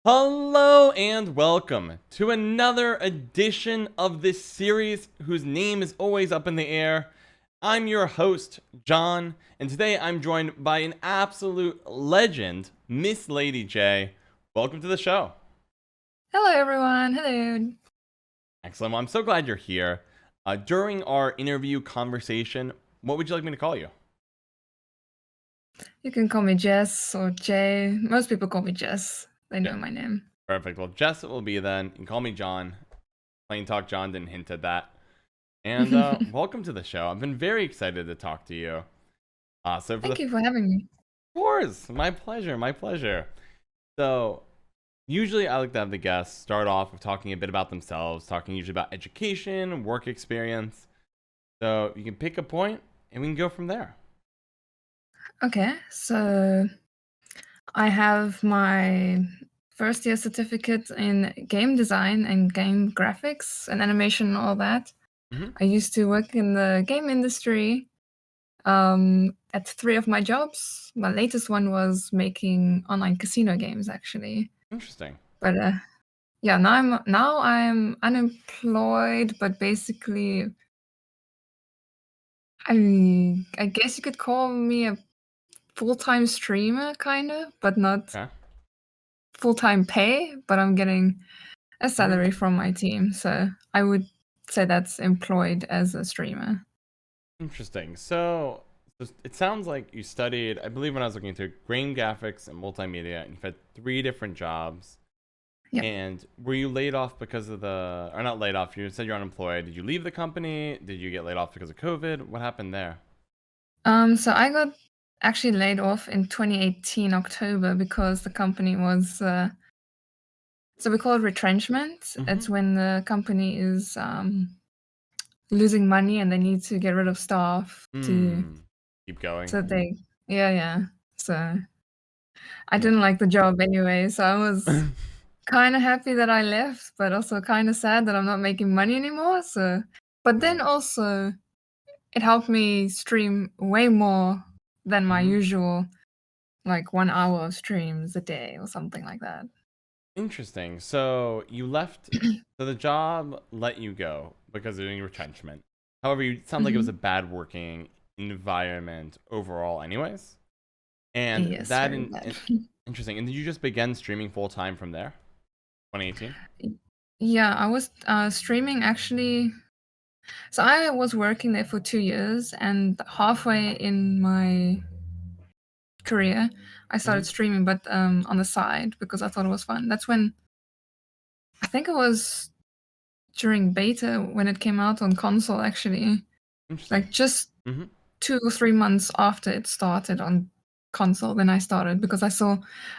Hello and welcome to another edition of this series whose name is always up in the air. I'm your host, John, and today I'm joined by an absolute legend, MissLadyJay. Welcome to the show. Hello, everyone. Hello. Excellent. Well, I'm so glad you're here. During our interview conversation, what would you like me to call you? You can call me Jess or Jay. Most people call me Jess. They Yeah, know my name. perfect. Well, Jess it will be then. You can call me John. Plain Talk John didn't hint at that. And welcome to the show. I've been very excited to talk to you. So for the Thank you for having me. Of course, my pleasure, my pleasure. So usually I like to have the guests start off with talking a bit about themselves, talking usually about education, work experience. So you can pick a point and we can go from there. Okay, so I have my first year certificate in game design and game graphics and animation and all that. Hmm. I used to work in the game industry at 3 of my jobs. My latest one was making online casino games, actually. Interesting. But yeah, now I'm unemployed, but basically I guess you could call me a full-time streamer kinda, but not Okay. full-time pay, but I'm getting a Hmm. salary from my team, so I would say that's employed as a streamer. Interesting. So it sounds like you studied, I believe when I was looking into game graphics and multimedia, and you've had three different jobs. Yep. And were you laid off because of or not laid off, you said you're unemployed. Did you leave the company? Did you get laid off because of COVID? What happened there? So I got actually laid off in 2018 October because the company was, so we call it retrenchment. Mm-hmm. It's when the company is, losing money and they need to get rid of staff to Hmm. Keep going. so they yeah, yeah. So I Yeah. didn't like the job anyway, so I was kinda happy that I left, but also kinda sad that I'm not making money anymore, so but then Right. also it helped me stream way more than my Mm-hmm. usual, like, 1 hour of streams a day or something like that. Interesting. So you left, so the job let you go because of doing retrenchment. However, you sound like it was a Mhm. bad working environment overall, anyways. And Yes, that very bad. interesting. And did you just begin streaming full time from there? 2018? Yeah, I was, streaming actually so I was working there for 2 years, and halfway in my career, I Mm-hmm. started streaming, but, on the side because I thought it was fun. That's when I think it was during beta when it came out on console, actually, Interesting. like, just Mm-hmm. 2 or 3 months after it started on console, then I started because I saw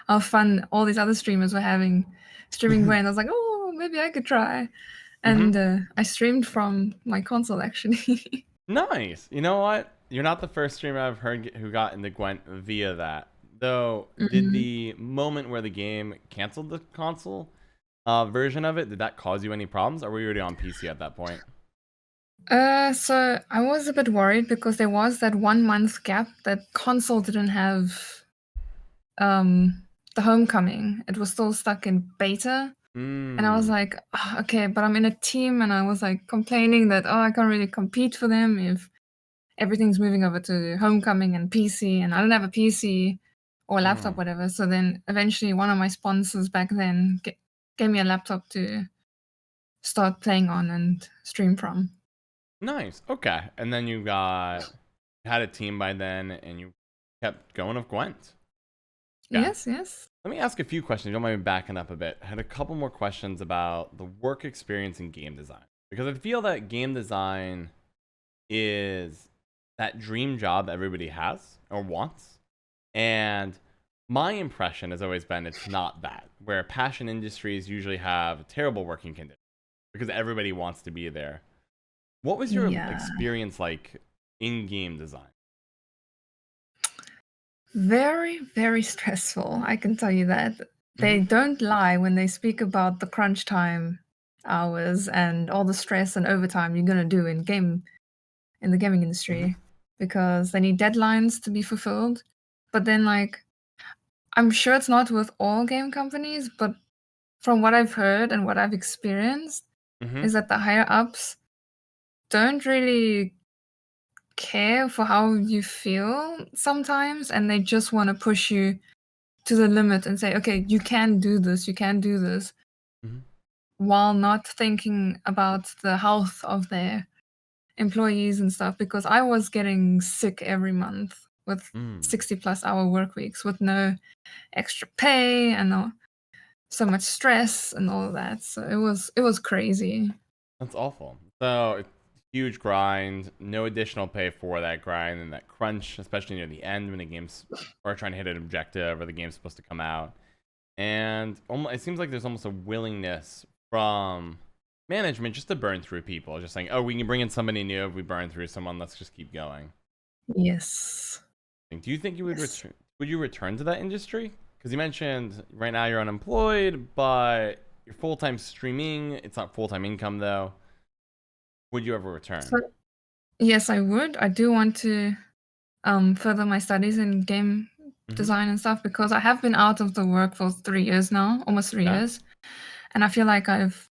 how fun all these other streamers were having streaming Gwent. I was like, "Oh, maybe I could try." Mm-hmm. And, I streamed from my console, actually. Nice. You know what? You're not the first streamer I've heard who got into Gwent via that. Though, did Mhm. the moment where the game canceled the console version of it, did that cause you any problems, or were you already on PC at that point? So I was a bit worried because there was that 1 month gap that console didn't have, the homecoming. It was still stuck in beta, and I was Hmm. like, "Ah, okay," but I'm in a team, and I was, like, complaining that, "Oh, I can't really compete for them if everything's moving over to homecoming and PC, and I don't have a PC or a laptop, Hmm. whatever." So then eventually one of my sponsors back then gave me a laptop to start playing on and stream from. Nice. Okay. And then had a team by then, and you kept going with Gwent. Okay. Yes, yes. Let me ask a few questions. You don't mind me backing up a bit. I had a couple more questions about the work experience in game design because I feel that game design is that dream job everybody has or wants. And my impression has always been it's not that, where passion industries usually have terrible working conditions because everybody wants to be there. What was your Yeah. experience like in game design? Very, very stressful, I can tell you that. They Hmm. don't lie when they speak about the crunch time hours and all the stress and overtime you're gonna do in the gaming Hmm. industry because they need deadlines to be fulfilled. But then, like, I'm sure it's not with all game companies, but from what I've heard and what I've experienced, Mm-hmm. is that the higher ups don't really care for how you feel sometimes, and they just want to push you to the limit and say, okay, you can do this, Mm-hmm. while not thinking about the health of their employees and stuff. Because I was getting sick every month with Mm. 60+ hour work weeks with no extra pay and so much stress and all of that. So it was crazy. That's awful. So it's huge grind, no additional pay for that grind and that crunch, especially near the end when the game's or trying to hit an objective or the game's supposed to come out. And it seems like there's almost a willingness from management just to burn through people, just saying, "Oh, we can bring in somebody new. If we burn through someone, let's just keep going." Yes. Do you think you would Yes. return? Would you return to that industry? Because you mentioned right now you're unemployed, but you're full time streaming. It's not full time income though. Would you ever return? So yes, I would. I do want to further my studies in game Mm-hmm. design and stuff, because I have been out of the work for 3 years now, almost 3 years, and I feel like I've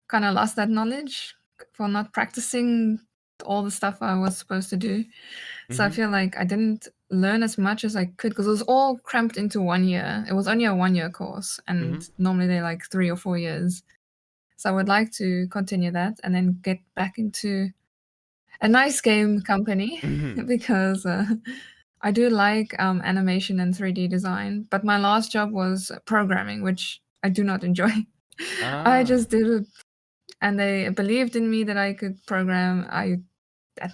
kind of lost that knowledge for not practicing all the stuff I was supposed to do. So I Mm-hmm. feel like I didn't learn as much as I could because it was all cramped into 1 year. It was only a 1 year course, Mm-hmm. and normally they're like 3 or 4 years. So I would like to continue that and then get back into a nice game company Mm-hmm. because I do like animation and 3D design. But my last job was programming, which I do not enjoy. I Ah, just did it, and they believed in me that I could program. I'd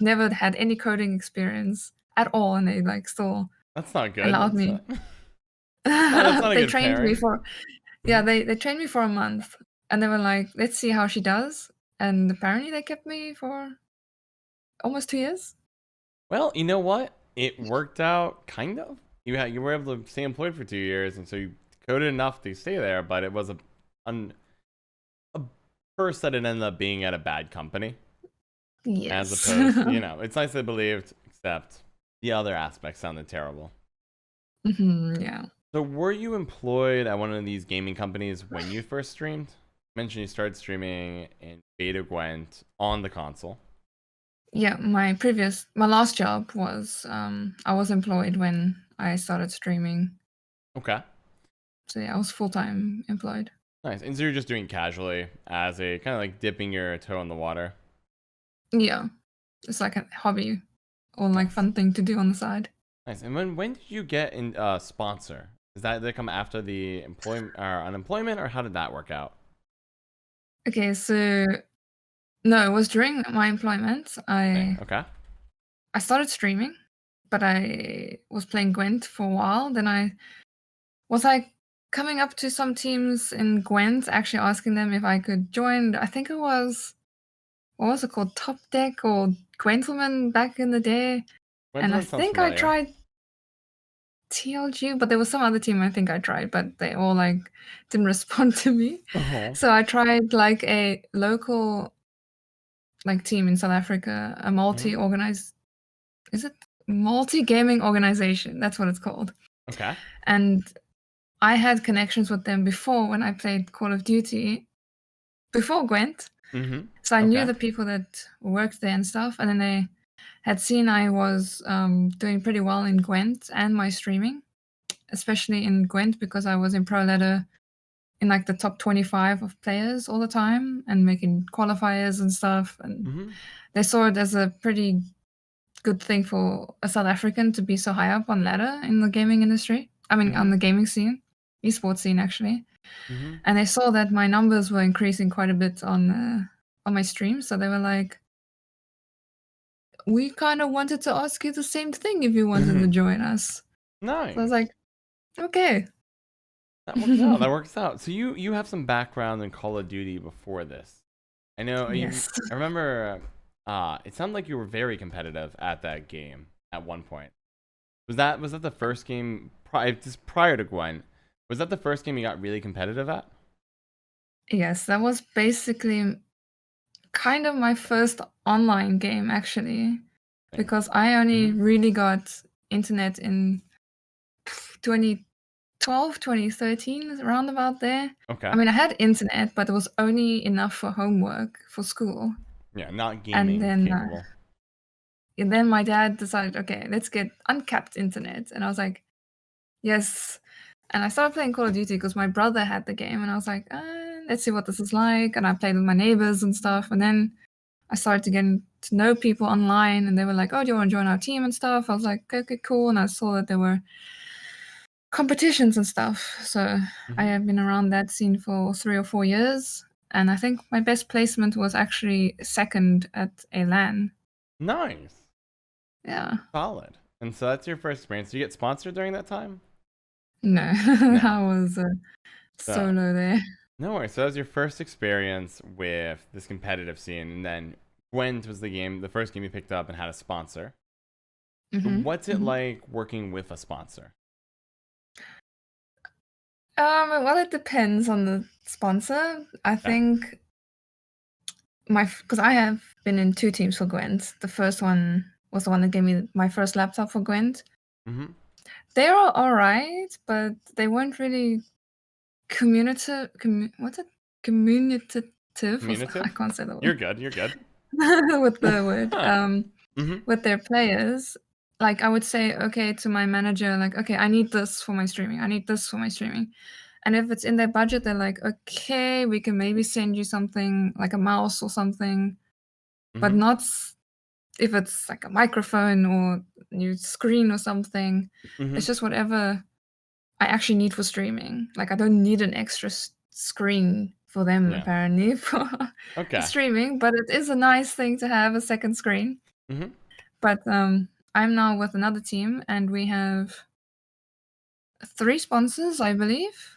never had any coding experience at all, and they like still that's not good. allowed That's me. not. That's not a They good trained me pairing. for Mm-hmm. yeah, they trained me for a month, and they were like, "Let's see how she does." And apparently, they kept me for almost 2 years. Well, you know what? It worked out kind of. You were able to stay employed for 2 years, and so you coded enough to stay there. But it was a first that it ended up being at a bad company, as Yes. opposed to, it's nice they believed, except the other aspects sounded terrible. Yeah. So, were you employed at one of these gaming companies when you first streamed? You mentioned you started streaming in beta Gwent on the console. Yeah, my last job was, I was employed when I started streaming. Okay. So yeah, I was full-time employed. Nice. And so you're just doing casually as a kind of like dipping your toe in the water. Yeah, it's like a hobby or like Nice. fun thing to do on the side. Nice. And when did you get in sponsor? Did they come after the employment or unemployment, or how did that work out? Okay, so no, it was during my employment. Dang. I Okay. I started streaming, but I was playing Gwent for a while. Then I was like coming up to some teams in Gwent, actually asking them if I could join. I think it was, what was it called? Top Deck or Gentleman back in the day. And I Gwendolyn sounds think I familiar. tried TLG, but there was some other team I think I tried, but they all like didn't respond to me. Oh. So I tried like a local like team in South Africa, a Hmm. multi-organized, is it multi-gaming organization? That's what it's called. Okay. And I had connections with them before when I played Call of Duty before Gwent. Mm-hmm. So I knew Okay. the people that worked there and stuff. And then they had seen I was doing pretty well in Gwent and my streaming, especially in Gwent because I was in Pro Ladder in like the top 25 of players all the time and making qualifiers and stuff. And Mm-hmm. they saw it as a pretty good thing for a South African to be so high up on ladder in the gaming industry. I mean, Mm-hmm. on the gaming scene, esports scene actually. Mm-hmm. And they saw that my numbers were increasing quite a bit on my stream, so they were like, "We kind of wanted to ask you the same thing if you wanted to Mm-hmm. join us." So I was Nice. like, "Okay." That works out. That works out. So you have some background in Call of Duty before this. I know you. Yes. I remember. It sounded like you were very competitive at that game at one point. Was that the first game just prior to Gwen? Was that the first game you got really competitive at? Yes, that was basically kind of my first online game actually, Thing. because I only Mm-hmm. really got internet in 2012, 2013, around about there. Okay. I mean, I had internet, but it was only enough for homework for school. Yeah, not And gaming then, capable. and then my dad decided, okay, let's get uncapped internet. And I was like, yes. And I started playing Call of Duty because my brother had the game, and I was like, let's see what this is like. And I played with my neighbors and stuff. And then I started to get to know people online, and they were like, "Oh, do you want to join our team and stuff?" I was like, "Okay, cool." And I saw that there were competitions and stuff. So I Mhm. have been around that scene for 3 or 4 years, and I think my best placement was actually second at a LAN. Nice. Yeah. Solid. And so that's your first experience. Did you get sponsored during that time? No, No. I was So, solo there. no worries. So that was your first experience with this competitive scene, and then Gwent was the first game you picked up and had a sponsor. Mhm, What's it mhm. like working with a sponsor? Well, it depends on the sponsor. I Yeah. think because I have been in 2 teams for Gwent. The first one was the one that gave me my first laptop for Gwent. Mm-hmm. They were alright, but they weren't really what's it? Communicative or I Communicative? can't say the You're word good. You're good. with the word, Mm-hmm. with their players. Like, I would say, okay, to my manager, like, "Okay, I need this for my streaming. I need this for my streaming." And if it's in their budget, they're like, "Okay, we can maybe send you something like a mouse or something," but Mm-hmm. not if it's like a microphone or new screen or something. Mm-hmm. It's just whatever I actually need for streaming. Like, I don't need an extra screen for them Yeah. apparently for Okay. streaming, but it is a nice thing to have a second screen. Mm-hmm. But I'm now with another team, and we have 3 sponsors, I believe,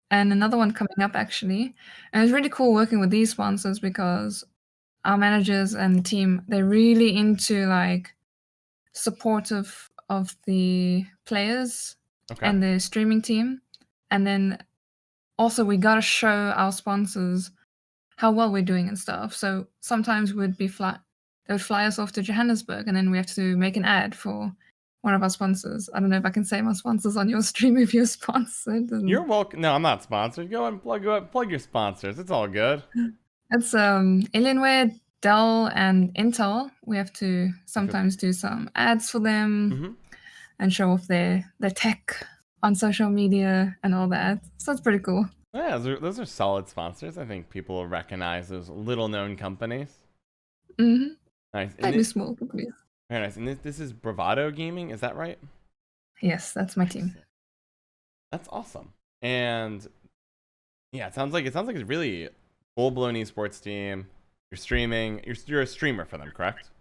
and another one coming up actually. And it's really cool working with these sponsors because our managers and team, they're really into like supportive of the players Okay. and the streaming team. And then also we gotta show our sponsors how well we're doing and stuff. So sometimes they would fly us off to Johannesburg, and then we have to make an ad for one of our sponsors. I don't know if I can say my sponsors on your stream if you're sponsored. You're And welcome. No, I'm not sponsored. Go and plug your sponsors. It's all good. it's Alienware, Dell, and Intel. We have to Okay. sometimes do some ads for them Mm-hmm. and show off their tech on social media and all that. So it's pretty cool. Yeah, those are solid sponsors. I think people will recognize those little known companies. Hmm. Nice. And Maybe small companies. very nice. And this is Bravado Gaming, is that right? Yes, that's my Nice. team. That's awesome. And yeah, it sounds like it's really full blown esports team. You're streaming. You're a streamer for them, correct?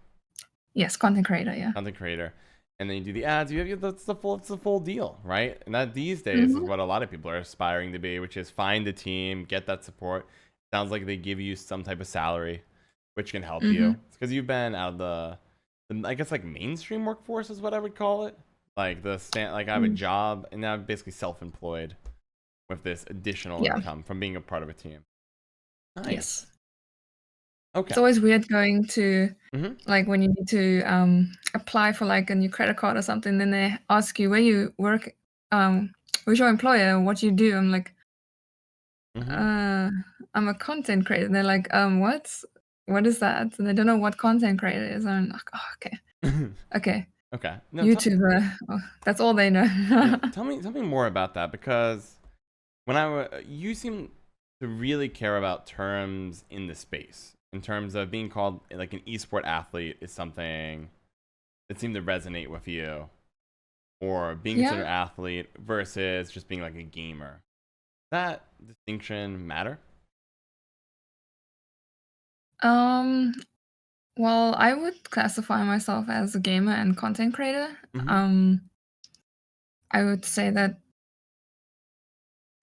Yes, content creator. Yeah. Content creator. And then you do the ads. It's the full deal, right? And that these days is Hmm. what a lot of people are aspiring to be, which is find a team, get that support. Sounds like they give you some type of salary, which can help you. Hmm. It's because you've been out of the I guess like mainstream workforce is what I would call it. Like I have a job and now I'm basically self-employed with this additional Yeah. income from being a part of a team. Nice. Yes. Okay. It's always weird going to Mm-hmm. like when you need to apply for like a new credit card or something, then they ask you where you work, who's your employer, and what you do. I'm like, Mm-hmm. uh, I'm a content creator. And they're like, what? What is that? And they don't know what content creator is. And I'm like, oh, okay, Okay. No, YouTuber. Oh, that's all they know. yeah, tell me more about that because you seem to really care about terms in the space in terms of being called like an esport athlete is something that seemed to resonate with you or being considered Yeah. an athlete versus just being like a gamer. That distinction matter? Um. Well, I would classify myself as a gamer and content creator. Mm-hmm. Um. I would say that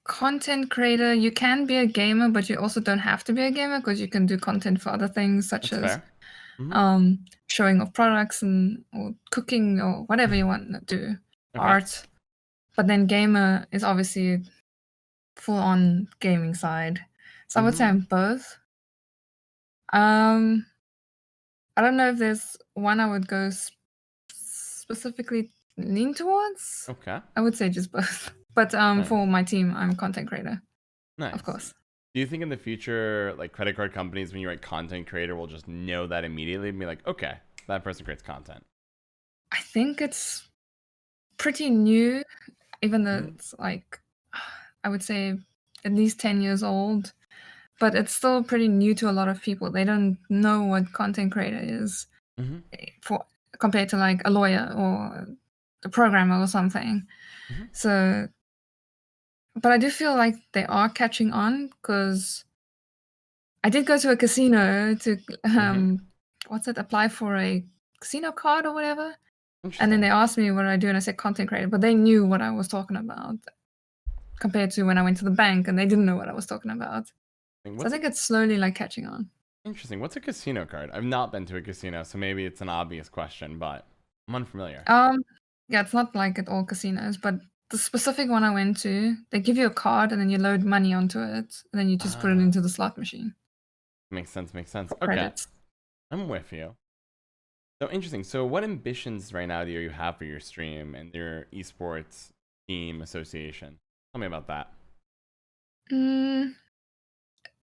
content creator, you can be a gamer, but you also don't have to be a gamer because you can do content for other things such That's as fair. Mm-hmm. showing off products and or cooking or whatever you want to do, Okay. art. But then gamer is obviously full on gaming side. So I would say Mm-hmm. I'm both. Um, I don't know if there's one I would go specifically lean towards. Okay. I would say just both. But for Nice. my team, I'm a content creator, of Nice. course. Do you think in the future, like credit card companies, when you write content creator, will just know that immediately and be like, okay, that person creates content? I think it's pretty new, even though Mm-hmm. it's like, I would say at least 10 years old, but it's still pretty new to a lot of people. They don't know what content creator is Mm-hmm. for compared to like a lawyer or a programmer or something. Mm-hmm. So, but I do feel like they are catching on because I did go to a casino to Mm-hmm. what's it, apply for a casino card or whatever. And then Interesting. they asked me what I do, and I said content creator, but they knew what I was talking about compared to when I went to the bank and they didn't know what I was talking about. So I What's a think it's slowly like catching on. Interesting. What's a casino card? I've not been to a casino, so maybe it's an obvious question, but I'm unfamiliar. Yeah, it's not like at all casinos, but the specific one I went to, they give you a card and then you load money onto it, and then you just put it Ah, into the slot machine makes sense. Makes sense. for Okay, credits. I'm with you. So interesting. So, what ambitions right now do you have for your stream and your esports team association? Tell me about that. Mm,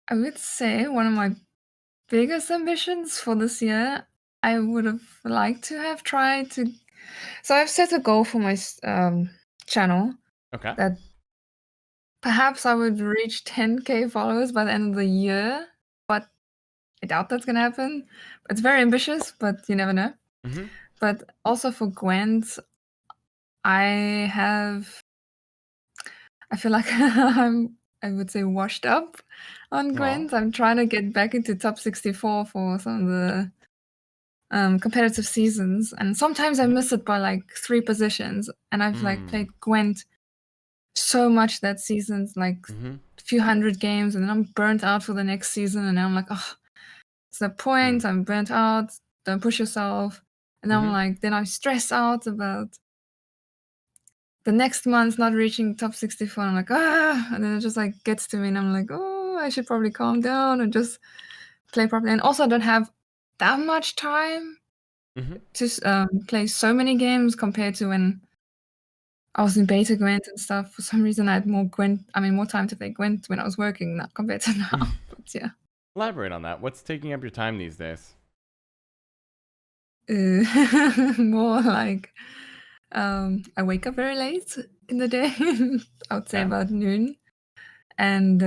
I would say one of my biggest ambitions for this year, I would have liked to have tried to. So I've set a goal for my channel Okay. that perhaps I would reach 10K followers by the end of the year, but I doubt that's gonna happen. It's very ambitious, but you never know. Mm-hmm. But also for Gwent, I have I feel like I would say washed up on Well. Gwent. I'm trying to get back into top 64 for some of the competitive seasons, and sometimes I Mm-hmm. miss it by like 3 positions. And I've like Mm. played Gwent so much that season's like Mm-hmm. a few hundred games, and then I'm burnt out for the next season, and I'm like, oh, it's the Mm. point. I'm burnt out. Don't push yourself. And I'm Mm-hmm. like, then I stress out about the next month not reaching top 64. I'm like, ah, and then it just like gets to me, and I'm like, oh, I should probably calm down and just play properly. And also, I don't have that much time Mm-hmm. to play so many games compared to when I was in beta Gwent and stuff. For some reason, I had more Gwent. I mean, more time to play Gwent when I was working, not compared to now. But yeah, Elaborate on that. What's taking up your time these days? more like I wake up very late in the day. I would say Okay. about noon, and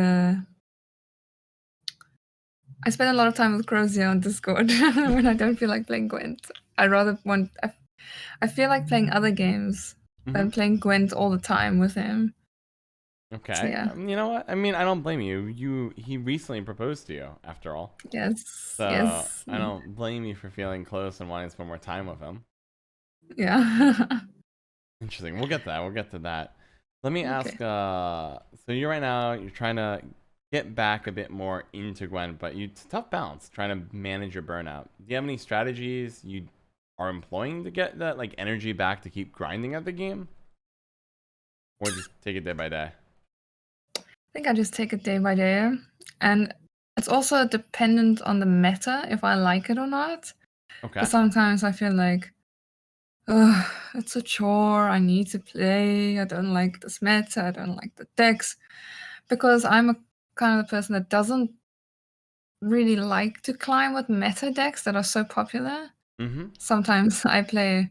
I spend a lot of time with Crozier on Discord when I don't feel like playing Gwent. I rather want. I feel like playing other games Mm-hmm. than playing Gwent all the time with him. So Okay. yeah, You know what? I mean, I don't blame you. He recently proposed to you, after all. yes, So yes, I don't blame you for feeling close and wanting to spend more time with him. yeah. Interesting. We'll get to that. We'll get to that. Let me ask. Okay. So you right now you're trying to get back a bit more into Gwen, but it's a tough balance trying to manage your burnout. Do you have any strategies you are employing to get that like energy back to keep grinding at the game, or just take it day by day? I think I just take it day by day, and it's also dependent on the meta if I like it or not. Okay. Because sometimes I feel like, oh, it's a chore. I need to play. I don't like this meta. I don't like the decks. Because I'm a kind of a person that doesn't really like to climb with meta decks that are so popular. Mm-hmm. Sometimes I play,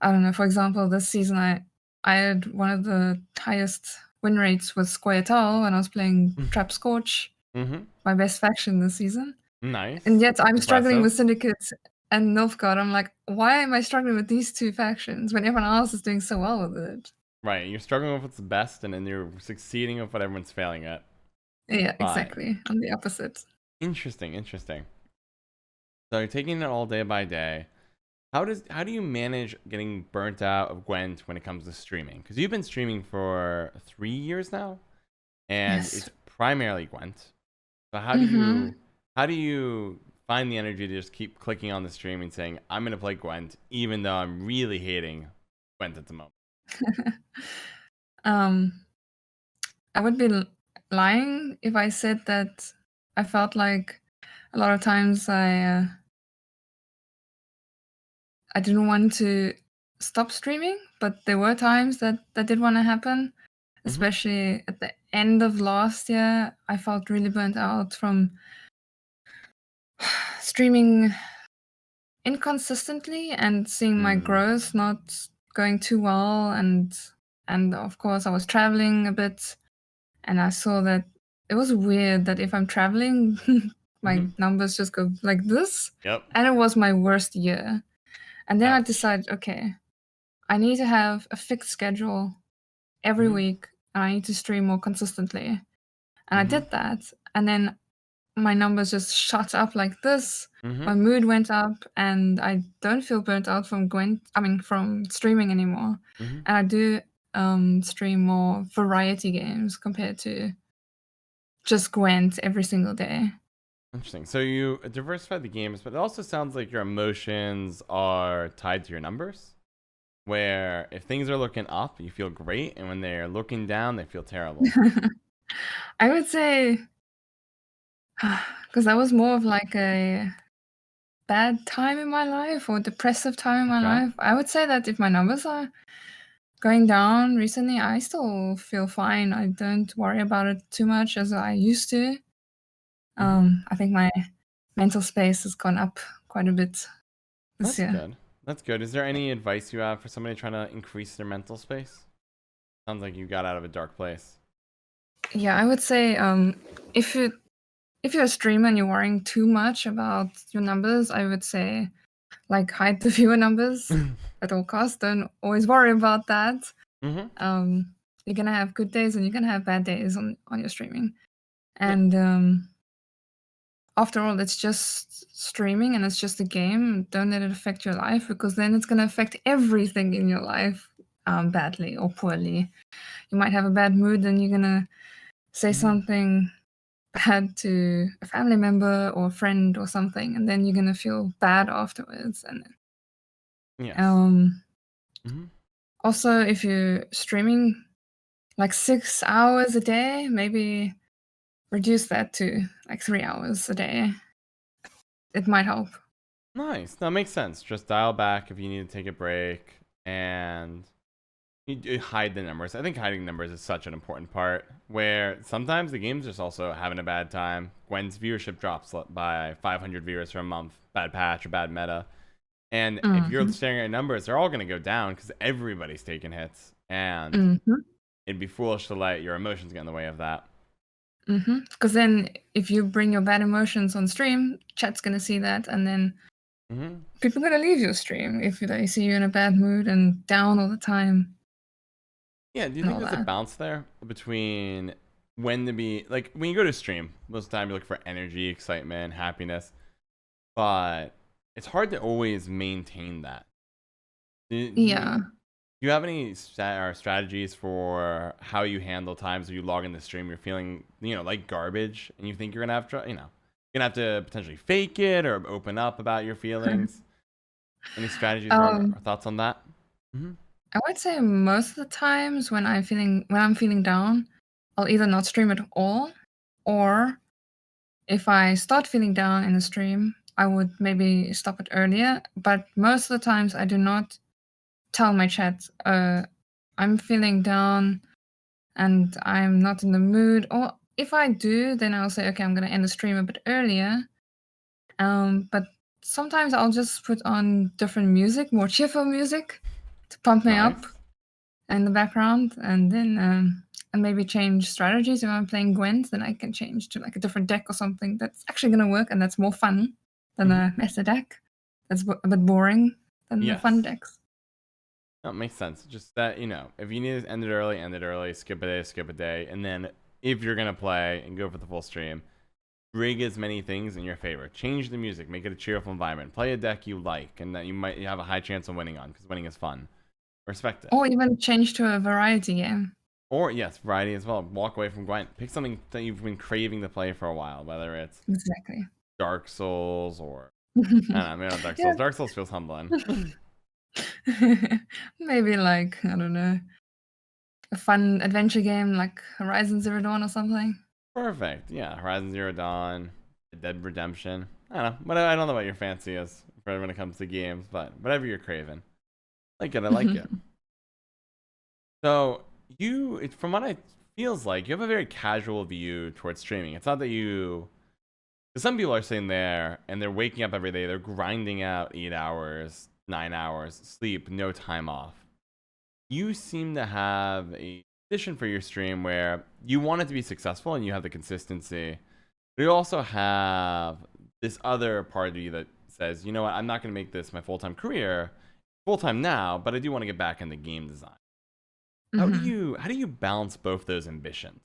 I don't know, for example, this season I had one of the highest win rates with Squirtle when I was playing Trap Scorch, Mm-hmm. my best faction this season. And Nice. yet I'm struggling Impressive. with Syndicate and Nilfgaard. I'm like, why am I struggling with these two factions when everyone else is doing so well with it? Right. You're struggling with what's the best, and then you're succeeding with what everyone's failing at. Yeah, But exactly. I'm the opposite. interesting. Interesting. So you're taking it all day by day. How do you manage getting burnt out of Gwent when it comes to streaming? Because you've been streaming for 3 years now, and Yes. it's primarily Gwent. So Mm-hmm. how do you find the energy to just keep clicking on the stream and saying I'm gonna play Gwent, even though I'm really hating Gwent at the moment? um, I would be lying if I said that I felt like a lot of times I didn't want to stop streaming, but there were times that did want to happen. especially at the end of last year. I felt really burnt out from streaming inconsistently and seeing my growth not going too well, and of course I was traveling a bit, and I saw that it was weird that if I'm traveling my numbers just go like this. Yep. And it was my worst year. And then I Ouch. decided, okay, I need to have a fixed schedule every week, and I need to stream more consistently. And I did that, and then my numbers just shot up like this. My mood went up, and I don't feel burnt out from from streaming anymore. And I do stream more variety games compared to just Gwent every single day. Interesting. So you diversify the games, but it also sounds like your emotions are tied to your numbers. Where if things are looking up, you feel great, and when they're looking down, they feel terrible. I would say, because that was more of like a bad time in my life or depressive time in my life. I would say that if my numbers are going down recently, I still feel fine. I don't worry about it too much as I used to. I think my mental space has gone up quite a bit this year. Good. That's good. Is there any advice you have for somebody trying to increase their mental space? Sounds like you got out of a dark place. Yeah, I would say if you're a streamer and you're worrying too much about your numbers, I would say like hide the viewer numbers at all costs. Don't always worry about that. You're gonna have good days and you're gonna have bad days on your streaming. And after all, it's just streaming and it's just a game. Don't let it affect your life, because then it's gonna affect everything in your life badly or poorly. You might have a bad mood and you're gonna say something bad to a family member or a friend or something, and then you're gonna feel bad afterwards. And also, if you're streaming like 6 hours a day, maybe reduce that to like 3 hours a day. It might help. Nice. That makes sense. Just dial back if you need to take a break, and you hide the numbers. I think hiding numbers is such an important part, where sometimes the game's just also having a bad time. Gwen's viewership drops by 500 viewers for a month. Bad patch or bad meta. And if you're staring at numbers, they're all going to go down because everybody's taking hits. And it'd be foolish to let your emotions get in the way of that. Because then if you bring your bad emotions on stream, chat's going to see that, and then people are going to leave your stream if they see you in a bad mood and down all the time. Yeah, do you think there's a balance there between when to be, like, when you go to stream, most of the time you look for energy, excitement, happiness, but it's hard to always maintain that. Do you have any strategies for how you handle times where you log in the stream, you're feeling, like garbage, and you think you're gonna have to, you're gonna have to potentially fake it or open up about your feelings? Any strategies or thoughts on that? I would say most of the times when I'm feeling down, I'll either not stream at all, or if I start feeling down in the stream, I would maybe stop it earlier. But most of the times I do not tell my chat, I'm feeling down and I'm not in the mood. Or if I do, then I'll say, okay, I'm going to end the stream a bit earlier. But sometimes I'll just put on different music, more cheerful music, to pump me up in the background, and then and maybe change strategies. If I'm playing Gwent, then I can change to like a different deck or something that's actually going to work and that's more fun than a meta deck. That's a bit boring than the fun decks. That makes sense. Just that, if you need to end it early, skip a day. And then if you're going to play and go for the full stream, rig as many things in your favor. Change the music, make it a cheerful environment. Play a deck you like and that you might have a high chance of winning on, because winning is fun. Respect it. Or even change to a variety game. Or, yes, variety as well. Walk away from Gwent. Pick something that you've been craving to play for a while, whether it's Dark Souls or... I don't know, maybe not Dark Souls. Dark Souls feels humbling. Maybe like, I don't know, a fun adventure game like Horizon Zero Dawn or something. Perfect. Yeah, Horizon Zero Dawn, Dead Redemption. I don't know. I don't know what your fancy is when it comes to games, but whatever you're craving. I like it. So, from what it feels like, you have a very casual view towards streaming. It's not that you, 'cause some people are sitting there and they're waking up every day, they're grinding out 8 hours, 9 hours sleep, no time off. You seem to have a position for your stream where you want it to be successful and you have the consistency, but you also have this other part of you that says, you know what, I'm not going to make this my full-time career, full-time now, but I do want to get back into game design. Hmm. How do you balance both those ambitions?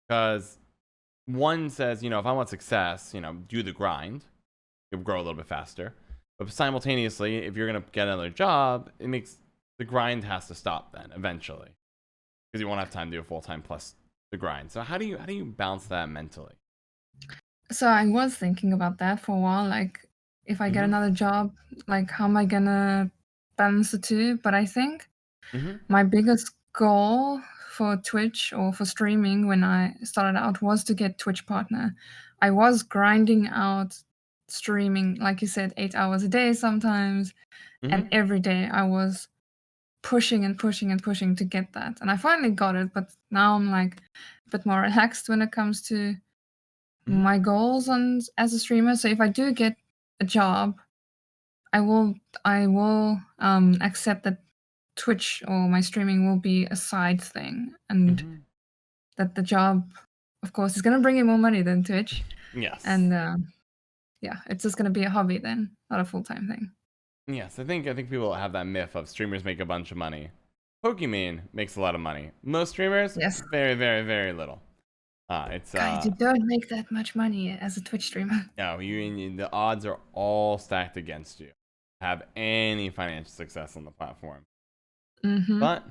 Because one says, you know, if I want success, you know, do the grind, you'll grow a little bit faster. But simultaneously, if you're gonna get another job, it makes the grind has to stop then eventually, because you won't have time to do a full time plus the grind. So how do you balance that mentally? So I was thinking about that for a while, like if I get Mm-hmm. another job, like how am I gonna balance the two? But I think Mm-hmm. my biggest goal for Twitch or for streaming when I started out was to get Twitch partner. I was grinding out streaming, like you said, 8 hours a day sometimes, and Mm-hmm. every day I was pushing and pushing and pushing to get that. And I finally got it, but now I'm like a bit more relaxed when it comes to Mm-hmm. my goals on as a streamer. So if I do get a job, I will accept that Twitch or my streaming will be a side thing, and Mm-hmm. that the job, of course, is gonna bring in more money than Twitch, Yes. and yeah, it's just gonna be a hobby then, not a full time thing. Yes. I think people have that myth of streamers make a bunch of money. Pokimane makes a lot of money. Most streamers, Yes, very, very, very little. It's guys, you don't make that much money as a Twitch streamer. No, the odds are all stacked against you to have any financial success on the platform. Mm-hmm. But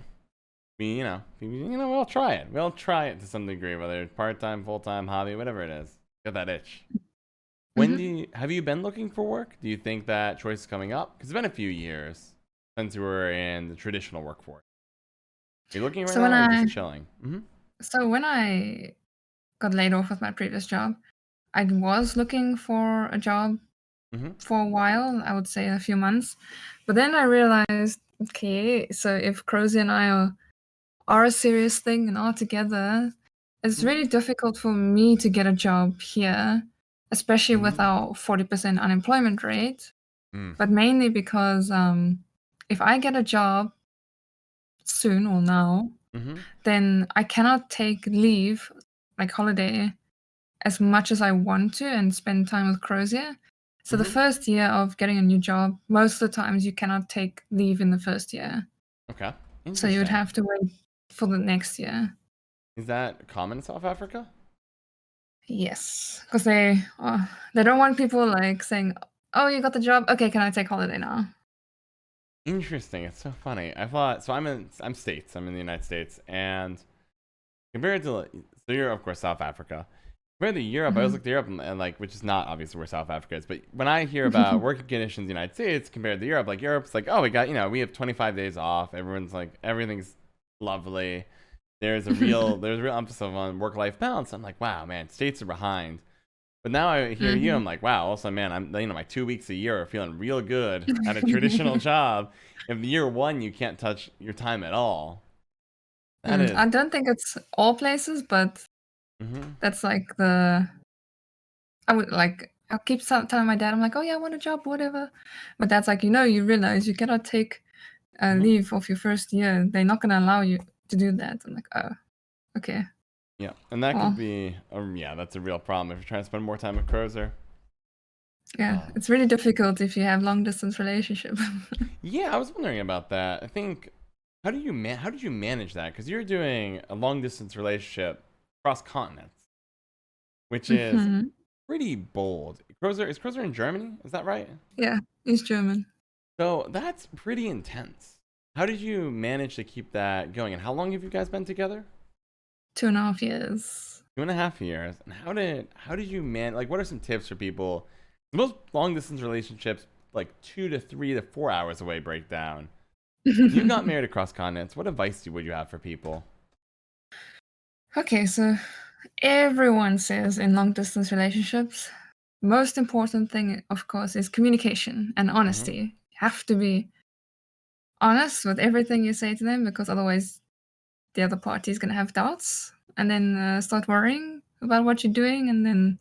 we'll try it. We'll try it to some degree, whether it's part time, full time, hobby, whatever it is. Get that itch. Mm-hmm. Have you been looking for work? Do you think that choice is coming up? Because it's been a few years since you were in the traditional workforce. Are you looking right So now, when or are you I just chilling? Mm-hmm. so when I got laid off with my previous job, I was looking for a job Mm-hmm. for a while, I would say a few months. But then I realized, okay, so if Crozy and I are a serious thing and are together, it's Mm-hmm. really difficult for me to get a job here, especially with Mm-hmm. our 40% unemployment rate. Mm. But mainly because if I get a job soon or now, Mm-hmm. then I cannot take leave, like holiday, as much as I want to and spend time with Crozier. So the Mm-hmm. first year of getting a new job, most of the times you cannot take leave in the first year. Okay. So you would Interesting. have to wait for the next year. Is that common in South Africa? Yes, because they don't want people like saying, "Oh, you got the job. Okay, can I take holiday now?" Interesting. It's so funny. I thought so. I'm states. I'm in the United States, and compared to so you're of course South Africa. Compared to Europe, I always Mhm. looked at Europe and like, which is not obviously where South Africa is, but when I hear about working conditions in the United States compared to Europe, like Europe's like, oh, we have 25 days off. Everyone's like, everything's lovely. There's a real emphasis on work life balance. I'm like, wow, man, states are behind. But now I hear you, I'm Mhm. like, wow. Also, man, my 2 weeks a year are feeling real good at a traditional job. If year one you can't touch your time at all, that is. I don't think it's all places, but Mm-hmm. that's like I'll keep telling my dad, I'm like, oh yeah, I want a job, whatever. But that's like, you realize you cannot take Mm-hmm. leave of your first year. They're not gonna allow you to do that. I'm like, oh, okay. Yeah, and that could Well, be, yeah, that's a real problem if you're trying to spend more time with Crozer. yeah, Uh, it's really difficult if you have long distance relationship. yeah, I was wondering about that. I think, how did you manage that? Because you're doing a long distance relationship across continents, which is Hmm. pretty bold. Crozer in Germany? Is that right? Yeah, he's German. So that's pretty intense. How did you manage to keep that going? And how long have you guys been together? 2.5 years. 2.5 years. And how did you like, what are some tips for people? Most long distance relationships, like 2 to 3 to 4 hours away, break down. You got married across continents. What advice would you have for people? Okay, so everyone says in long distance relationships, most important thing, of course, is communication and Mm-hmm. honesty. You have to be honest with everything you say to them because otherwise the other party is going to have doubts and then start worrying about what you're doing, and then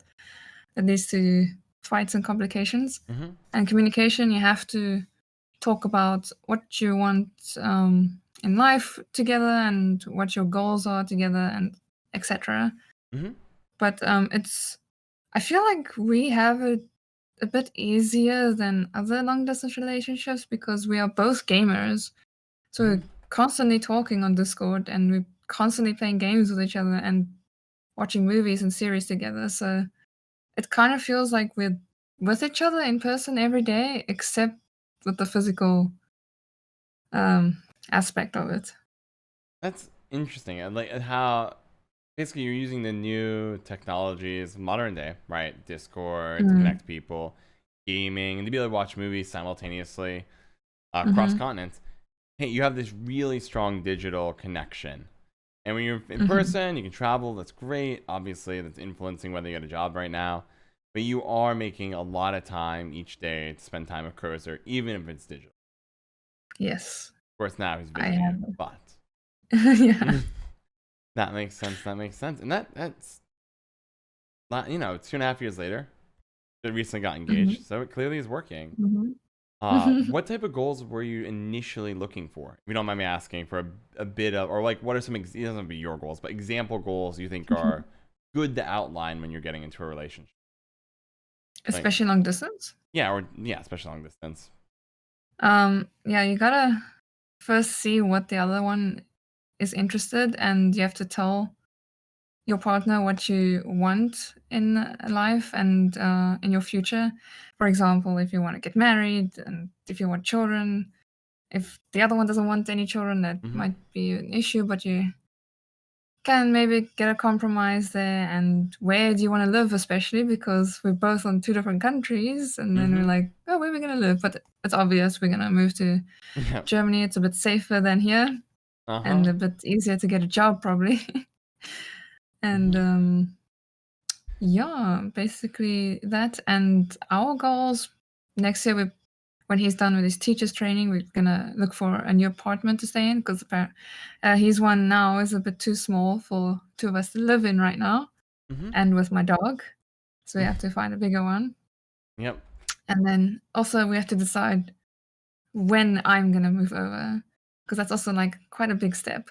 it leads to fights and complications. Mm-hmm. And communication, you have to talk about what you want in life together and what your goals are together, and etc. Mm-hmm. But I feel like we have it a bit easier than other long distance relationships because we are both gamers. So we're constantly talking on Discord and we're constantly playing games with each other and watching movies and series together. So it kind of feels like we're with each other in person every day, except with the physical aspect of it. That's interesting. I like how basically you're using the new technologies, modern day, right? Discord to Mm. connect people, gaming, and to be able to watch movies simultaneously across Mm-hmm. continents. Hey, you have this really strong digital connection. And when you're in Mm-hmm. person, you can travel. That's great. Obviously, that's influencing whether you get a job right now. But you are making a lot of time each day to spend time with Cursor, even if it's digital. Yes, Of course, now he's I visiting you, have. but Yeah. that makes sense. That makes sense. And that's not, 2.5 years later, they recently got engaged, Mm-hmm. so it clearly is working. Mm-hmm. What type of goals were you initially looking for? If you don't mind me asking, for a bit of, or like, what are some? It doesn't have to be your goals, but example goals you think are good to outline when you're getting into a relationship. Like, Especially long distance. yeah, especially long distance. Yeah, you gotta first see what the other one is interested, and you have to tell your partner what you want in life and in your future. For example, if you want to get married and if you want children, if the other one doesn't want any children, that Mm-hmm. might be an issue, but you can maybe get a compromise there. And where do you want to live, especially because we're both on two different countries, and then we're Mm-hmm. like, oh, where are we going to live? But it's obvious we're going to move to Yep. Germany. It's a bit safer than here and Uh-huh. a bit easier to get a job, probably. And Mm-hmm. yeah, basically that. And our goals next year, when he's done with his teacher's training, we're gonna look for a new apartment to stay in because his one now is a bit too small for two of us to live in right now, Mm-hmm. and with my dog, so we have to find a bigger one. Yep. And then also we have to decide when I'm gonna move over, because that's also like quite a big step.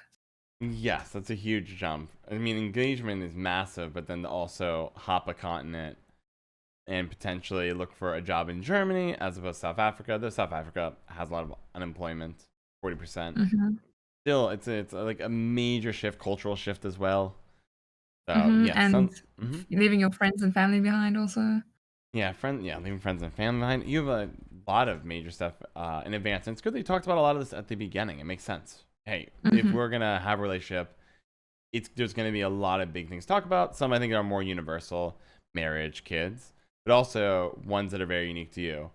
Yes, that's a huge jump. I mean, engagement is massive, but then to also hop a continent and potentially look for a job in Germany as opposed to South Africa. Though South Africa has a lot of unemployment, 40%. Mm-hmm. Still, it's like a major shift, cultural shift as well. So yes, And mhm. leaving your friends and family behind also. Yeah, leaving friends and family behind. You have a lot of major stuff in advance, and it's good that you talked about a lot of this at the beginning. It makes sense. Hey, if Mm-hmm. we're gonna have a relationship, there's gonna be a lot of big things to talk about. Some I think are more universal, marriage, kids, but also ones that are very unique to you.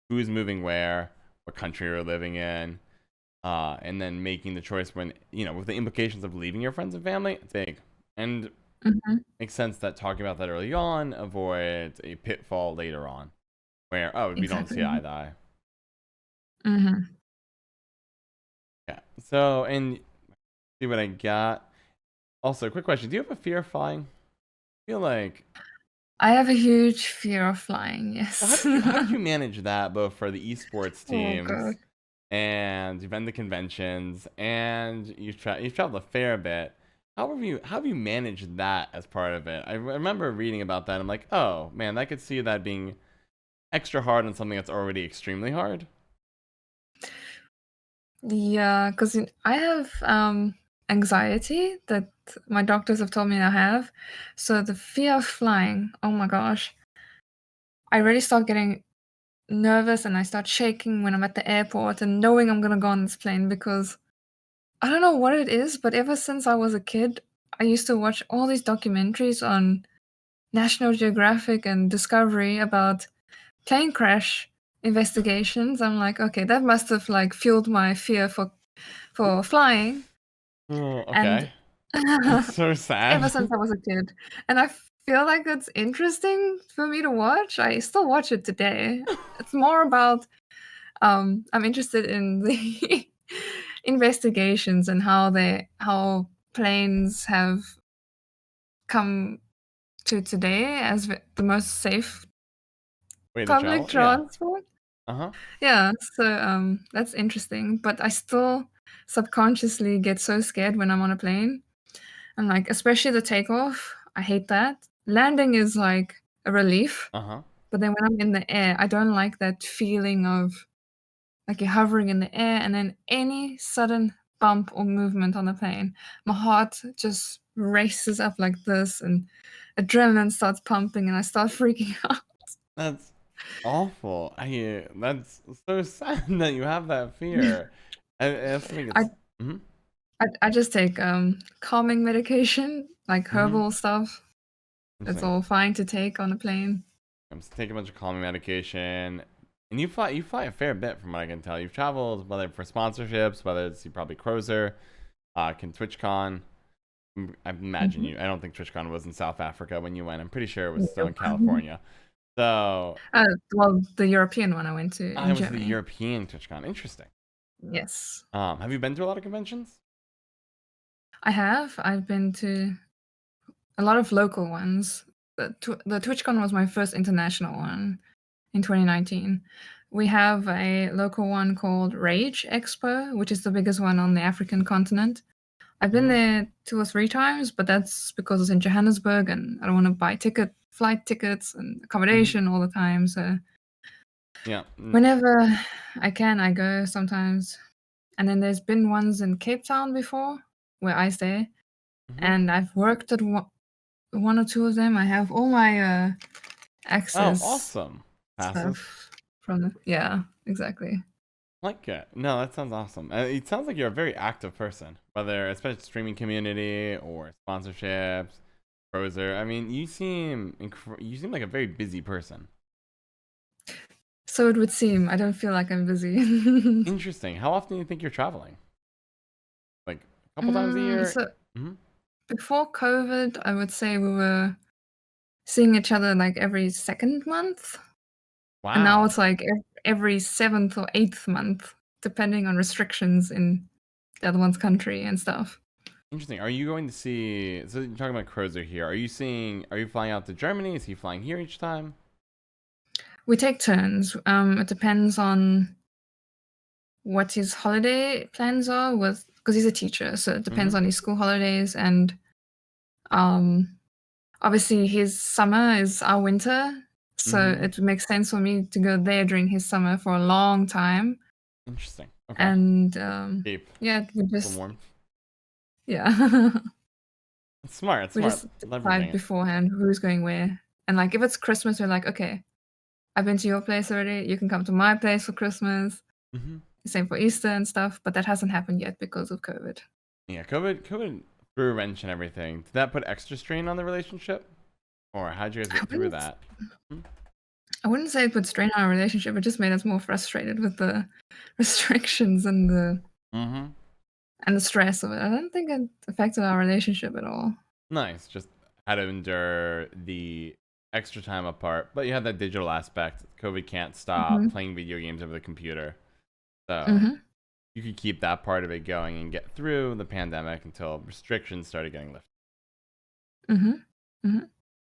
Who's moving where, what country you're living in, and then making the choice when, with the implications of leaving your friends and family, it's big. And Mm-hmm. makes sense that talking about that early on avoids a pitfall later on where, oh, we don't see eye Exactly. to eye. Mm-hmm. Yeah. So, and see what I got. Also, quick question. Do you have a fear of flying? I feel like, I have a huge fear of flying, well, how yes. did you manage that both for the esports Oh god. teams and you've been to conventions and you've traveled a fair bit. How have you managed that as part of it? I remember reading about that. I'm like, oh man, I could see that being extra hard on something that's already extremely hard. Yeah, because I have anxiety that my doctors have told me I have. So the fear of flying, oh my gosh. I really start getting nervous and I start shaking when I'm at the airport and knowing I'm gonna go on this plane because I don't know what it is, but ever since I was a kid, I used to watch all these documentaries on National Geographic and Discovery about plane crash investigations. I'm like, okay, that must have like fueled my fear for flying. Oh, And okay. That's so sad. ever since I was a kid, and I feel like it's interesting for me to watch. I still watch it today. It's more about I'm interested in the investigations and how planes have come to today as the most safe Way to public travel? Yeah. transport. Uh-huh. Yeah, so that's interesting. But I still subconsciously get so scared when I'm on a plane. And like especially the takeoff, I hate that. Landing is like a relief, Uh-huh. but then when I'm in the air, I don't like that feeling of like you're hovering in the air and then any sudden bump or movement on the plane, my heart just races up like this and adrenaline starts pumping and I start freaking out. That's awful. That's so sad that you have that fear. I also think I it's mm-hmm. I just take calming medication, like Mm-hmm. herbal stuff. That's Interesting. all fine to take on a plane. I'm just taking a bunch of calming medication. And you fly a fair bit from what I can tell. You've traveled whether for sponsorships, whether it's you probably Cruiser, can TwitchCon. I imagine Mhm. you. I don't think TwitchCon was in South Africa when you went. I'm pretty sure it was still in Nope. California. So Well, the European one I went to I in was the Germany. European TwitchCon. Interesting. Yes. Have you been to a lot of conventions? I have. I've been to a lot of local ones. The TwitchCon was my first international one in 2019. We have a local one called Rage Expo, which is the biggest one on the African continent. I've been Mm-hmm. there 2 or 3 times, but that's because it's in Johannesburg and I don't wanna buy flight tickets and Mm-hmm. accommodation all the time, so Yeah. whenever I can, I go sometimes. And then there's been ones in Cape Town before, where I stay, Mm-hmm. and I've worked at one or two of them. I have all my, Oh, access awesome. Passes. stuff from the yeah, exactly. Like it. No, that sounds awesome. It sounds like you're a very active person, whether especially streaming community or sponsorships, Prozer. I mean, you seem like a very busy person. So it would seem. I don't feel like I'm busy. Interesting. How often do you think you're traveling? Like a couple times a year? So Hmm. before COVID, I would say we were seeing each other, like, every 2nd month, and now Wow. it's, like, every 7th or 8th month, depending on restrictions in the other one's country and stuff. Interesting. Are you going to see? So you're talking about Prozer here. Are you seeing? Are you flying out to Germany? Is he flying here each time? We take turns. It depends on what his holiday plans are with because he's a teacher, so it Mm-hmm. depends on his school holidays and, um, obviously his summer is our winter, so Mm-hmm. it makes sense for me to go there during his summer for a long time, Interesting. Okay. and, Cape. yeah, we The just warmth. yeah. It's smart. It's We smart. just decide Leveraging it. beforehand who's going where, and, like, if it's Christmas, we're like, "Okay, I've been to your place already, you can come to my place for Christmas." Mm-hmm. Same for Easter and stuff, but that hasn't happened yet because of COVID. Yeah, COVID threw a wrench and everything. Did that put extra strain on the relationship? Or how'd you guys I get through wouldn't that? Hmm? I wouldn't say it would strain our relationship, it just made us more frustrated with the restrictions Mm-hmm. and the stress of it. I don't think it affected our relationship at all. Nice. Just had to endure the extra time apart. But you had that digital aspect. COVID can't stop Mhm. playing video games over the computer. So Mhm. you could keep that part of it going and get through the pandemic until restrictions started getting lifted. Mhm. Mhm.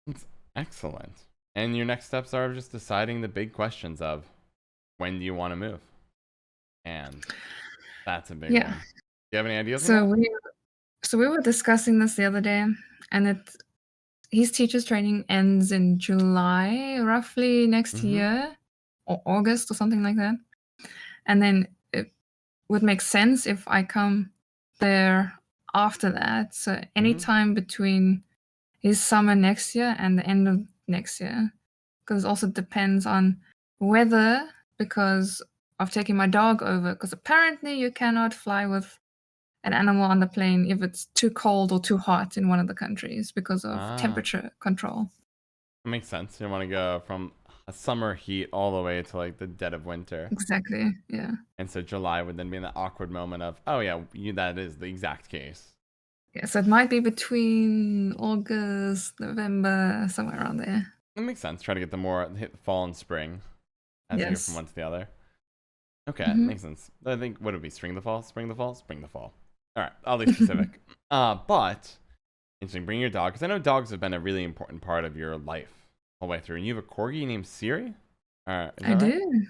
It's excellent. And your next steps are just deciding the big questions of when do you want to move? And that's a big Yeah. one. Do you have any ideas on So that? we so we were discussing this the other day, and his teacher's training ends in July, roughly next Mm-hmm. year, or August or something like that. And then it would make sense if I come there after that. So Mm-hmm. anytime between his summer next year and the end of next year. Because it also depends on weather, because of taking my dog over. Because apparently you cannot fly with an animal on the plane if it's too cold or too hot in one of the countries because of Ah, temperature control. that makes sense. You don't want to go from a summer heat all the way to like the dead of winter. Exactly. Yeah. And so July would then be in that awkward moment of, oh yeah, that is the exact case. Yeah. So it might be between August, November, somewhere around there. That makes sense. Try to get the more hit fall and spring as you go from Yes. one to the other. Okay, Mhm. makes sense. I think what would it be? Spring the fall, spring the fall, spring the fall. All right, I'll be specific. But interesting. Bring your dog because I know dogs have been a really important part of your life all the way through. And you have a corgi named Siri. Is I that right? do.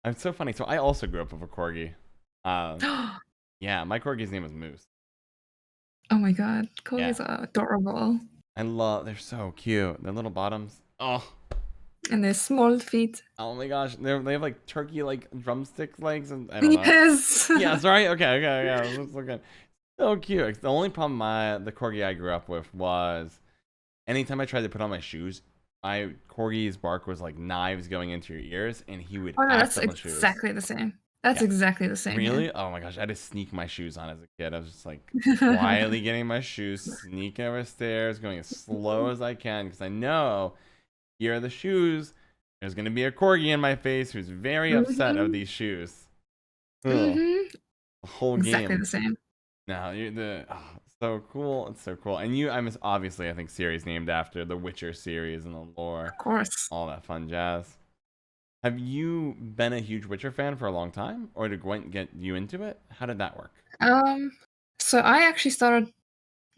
It's so funny. So I also grew up with a corgi. Yeah, my corgi's name was Moose. Oh my god, Yeah, corgis are adorable. they're so cute. Their little bottoms. And their small feet. Oh my gosh, they have like turkey like drumstick legs, and I don't know. Yes. Yeah, sorry. Okay. Let's look at. So cute. The only problem the corgi I grew up with was anytime I tried to put on my shoes, my corgi's bark was like knives going into your ears, and he would Oh no, act that's up my shoes. exactly the same. That's Yeah. exactly the same. Really? Oh my gosh, I had to sneak my shoes on as a kid. I was just like quietly getting my shoes, sneaking over stairs, going as slow as I can because I know here are the shoes. There's gonna be a corgi in my face who's very upset of these shoes. Ugh. The whole Exactly game. the same. No, so cool. It's so cool. And obviously I think series named after the Witcher series and the lore, Of course. all that fun jazz. Have you been a huge Witcher fan for a long time, or did Gwent get you into it? How did that work? So I actually started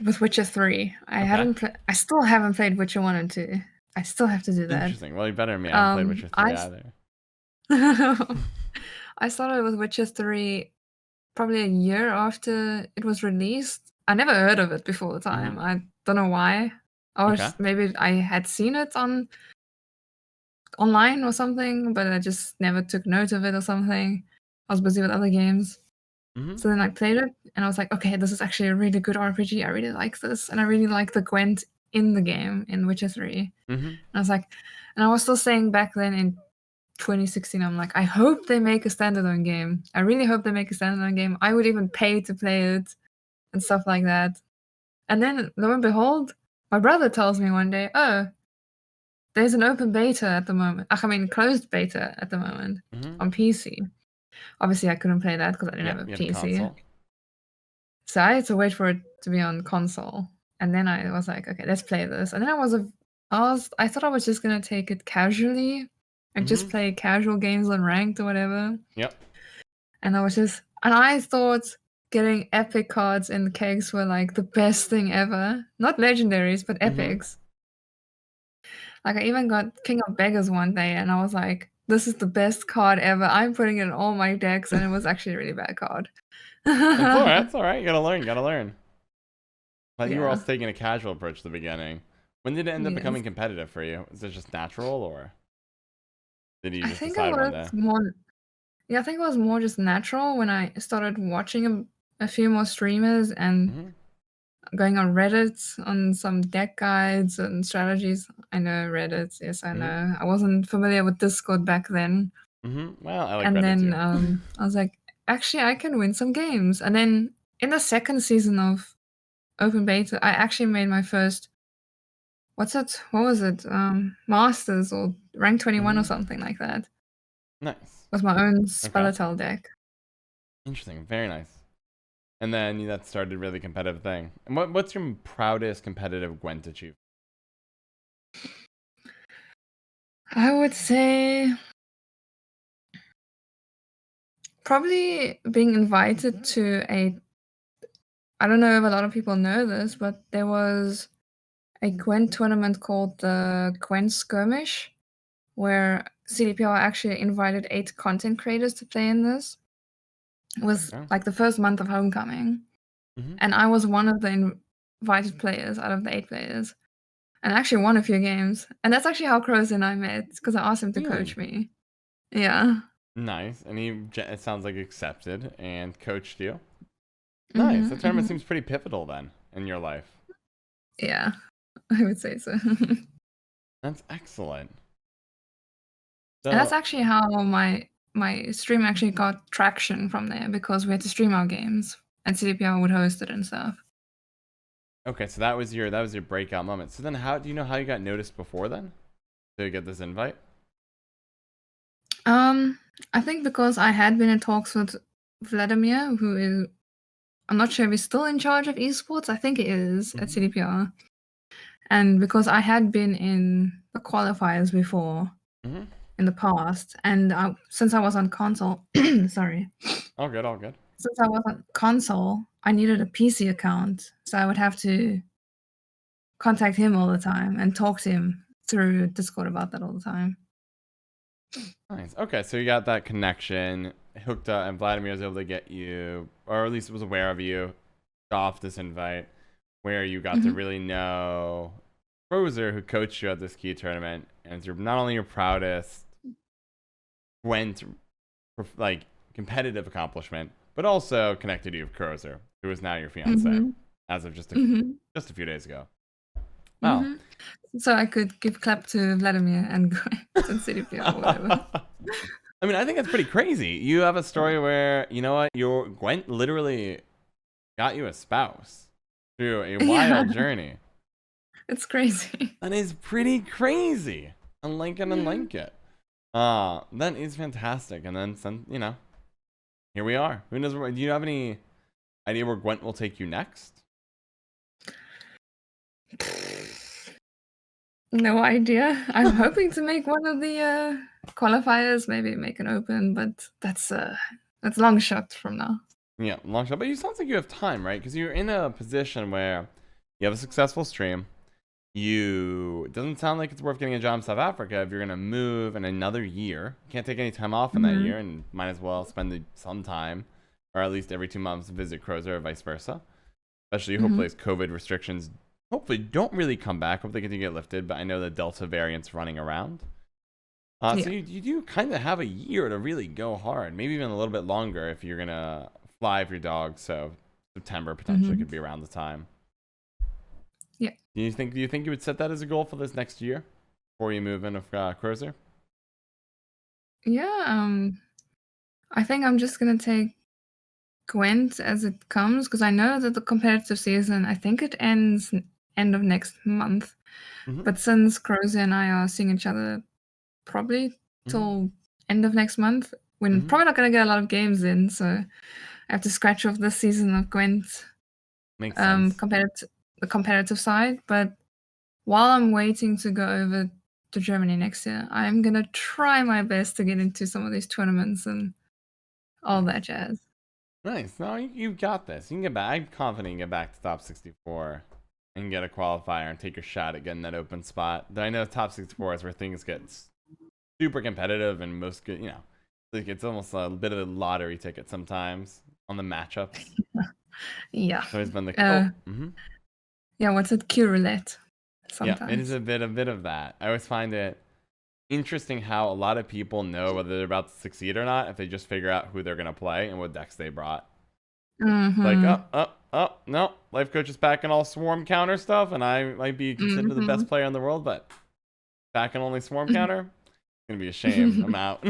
with Witcher 3. I still haven't played Witcher 1 and 2. I still have to do that. Interesting. Well, you're better than me. I haven't played Witcher 3 either. I started with Witcher 3 probably a year after it was released. I never heard of it before the time. I don't know why. Maybe I had seen it online or something, but I just never took note of it or something. I was busy with other games. So then I played it, and I was like, okay, this is actually a really good RPG. I really like this, and I really like the Gwent in the game, in Witcher 3. And I was like, and I was still saying back then in 2016, I'm like, I hope they make a standalone game. I really hope they make a standalone game. I would even pay to play it and stuff like that. And then, lo and behold, my brother tells me one day, oh, there's an open beta at the moment. Closed beta at the moment on PC. Obviously, I couldn't play that because I didn't have a PC. So I had to wait for it to be on console. And then I was like, okay, let's play this. And then I thought I was just going to take it casually and just play casual games on ranked or whatever. Yep. And I thought getting epic cards in the kegs were like the best thing ever. Not legendaries, but epics. Like I even got King of Beggars one day and I was like, this is the best card ever. I'm putting it in all my decks, and it was actually a really bad card. That's all right. You gotta learn. But Yeah. you were also taking a casual approach at the beginning. When did it end up becoming competitive for you? Is it just natural, or did you just decide one day? I think it was more just natural when I started watching a few more streamers and going on Reddit on some deck guides and strategies. I know Reddit, yes, I know. I wasn't familiar with Discord back then. Well, I like and Reddit then too. I was like, actually, I can win some games. And then in the second season of Open Beta, I actually made my first, what was it? Masters or rank 21 or something like that. Nice. With my own Spelletel deck. Interesting. Very nice. And then that started a really competitive thing. And what's your proudest competitive Gwent achievement? I would say probably being invited to I don't know if a lot of people know this, but there was a Gwent tournament called the Gwent Skirmish, where CDPR actually invited 8 content creators to play in this. It was like the first month of Homecoming. And I was one of the invited players out of the 8 players. And I actually won a few games. And that's actually how Crows and I met, because I asked him to coach me. Yeah. Nice. And it sounds like accepted and coached you. Nice. The tournament seems pretty pivotal then in your life. Yeah, I would say so. That's excellent. And that's actually how my stream actually got traction from there, because we had to stream our games and CDPR would host it and stuff. Okay, so that was your breakout moment. So then do you know how you got noticed before then to get this invite? I think because I had been in talks with Vladimir, who is, I'm not sure if he's still in charge of esports. I think he is at CDPR. And because I had been in the qualifiers before, in in the past, and since I was on console, sorry, All good, all good. since I was on console, I needed a PC account, so I would have to contact him all the time and talk to him through Discord about that all the time. Nice. Okay, so you got that connection hooked up, and Vladimir was able to get you, or at least was aware of you, off this invite, where you got to really know Roser, who coached you at this key tournament, and it's not only your proudest Gwent like competitive accomplishment, but also connected you with Roser, who is now your fiance as of just a few days ago. Wow. So I could give clap to Vladimir and Gwen and CDP or whatever. I mean, I think that's pretty crazy. You have a story where, you know what, your Gwent literally got you a spouse through a wild journey. It's crazy. That is pretty crazy. Unlike it, unlike it. That is fantastic. And then, you know, here we are. Who knows? Do you have any idea where Gwent will take you next? No idea. I'm hoping to make one of the qualifiers, maybe make an open, but that's a long shot from now. Yeah, long shot. But you sounds like you have time, right? Because you're in a position where you have a successful stream. It doesn't sound like it's worth getting a job in South Africa if you're gonna move in another year. You can't take any time off in that year, and might as well spend some time, or at least every 2 months, visit Crozer or vice versa. Especially hopefully as COVID restrictions hopefully don't really come back. Hopefully they get lifted, but I know the Delta variant's running around. So you do kind of have a year to really go hard, maybe even a little bit longer if you're gonna fly with your dog. So September potentially could be around the time. Yeah. Do you think you would set that as a goal for this next year before you move in with Crozer? Yeah. I think I'm just gonna take Gwent as it comes, because I know that the competitive season, I think it ends end of next month. But since Crozer and I are seeing each other probably till end of next month, we're probably not going to get a lot of games in, so I have to scratch off this season of Gwent. Makes sense. The competitive side. But while I'm waiting to go over to Germany next year, I'm going to try my best to get into some of these tournaments and all that jazz. Nice. No, you got this. You can get back. I'm confident you can get back to top 64 and get a qualifier and take your shot at getting that open spot. Though I know top 64 is where things get super competitive, and most good, you know, like it's almost a bit of a lottery ticket sometimes on the matchups. Yeah. It's always been the yeah, what's it? Q roulette. Sometimes. Yeah, it is a bit of that. I always find it interesting how a lot of people know whether they're about to succeed or not if they just figure out who they're gonna play and what decks they brought. Like, no, life coach is packing all swarm counter stuff, and I might be considered the best player in the world, but packing only swarm counter, it's gonna be a shame. I'm out.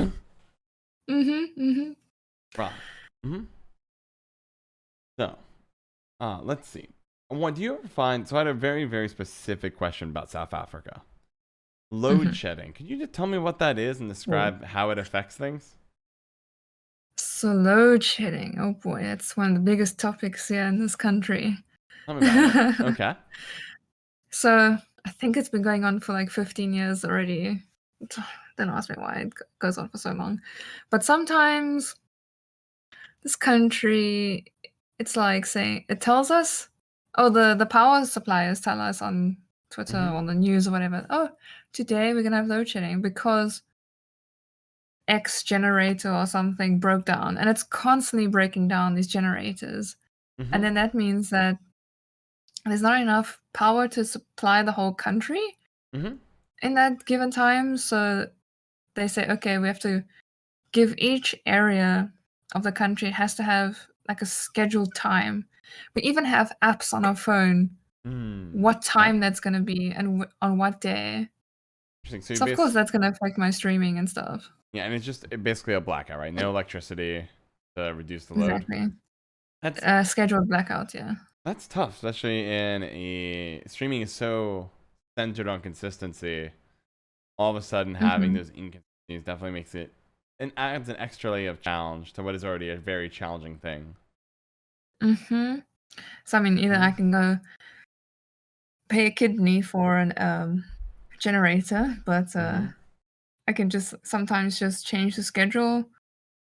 So, let's see. What do you ever find? So I had a very, very specific question about South Africa. Load shedding. Could you just tell me what that is and describe how it affects things? So load shedding. Oh boy, that's one of the biggest topics here in this country. Tell me about it. Okay. So I think it's been going on for like 15 years already. Don't ask me why it goes on for so long. But sometimes this country, it's like saying, it tells us, the power suppliers tell us on Twitter or on the news or whatever, today we're going to have load shedding because X generator or something broke down, and it's constantly breaking down these generators. And then that means that there's not enough power to supply the whole country in that given time. So they say, okay, we have to give each area of the country, it has to have like a scheduled time. We even have apps on our phone, what time that's going to be and on what day. So of course that's going to affect my streaming and stuff. Yeah, and it's basically a blackout, right? No electricity to reduce the load. Exactly. That's scheduled blackout, yeah. That's tough, especially in streaming is so centered on consistency. All of a sudden, having those inconsistencies definitely makes it and adds an extra layer of challenge to what is already a very challenging thing. So I mean, either I can go pay a kidney for an generator, but I I can sometimes just change the schedule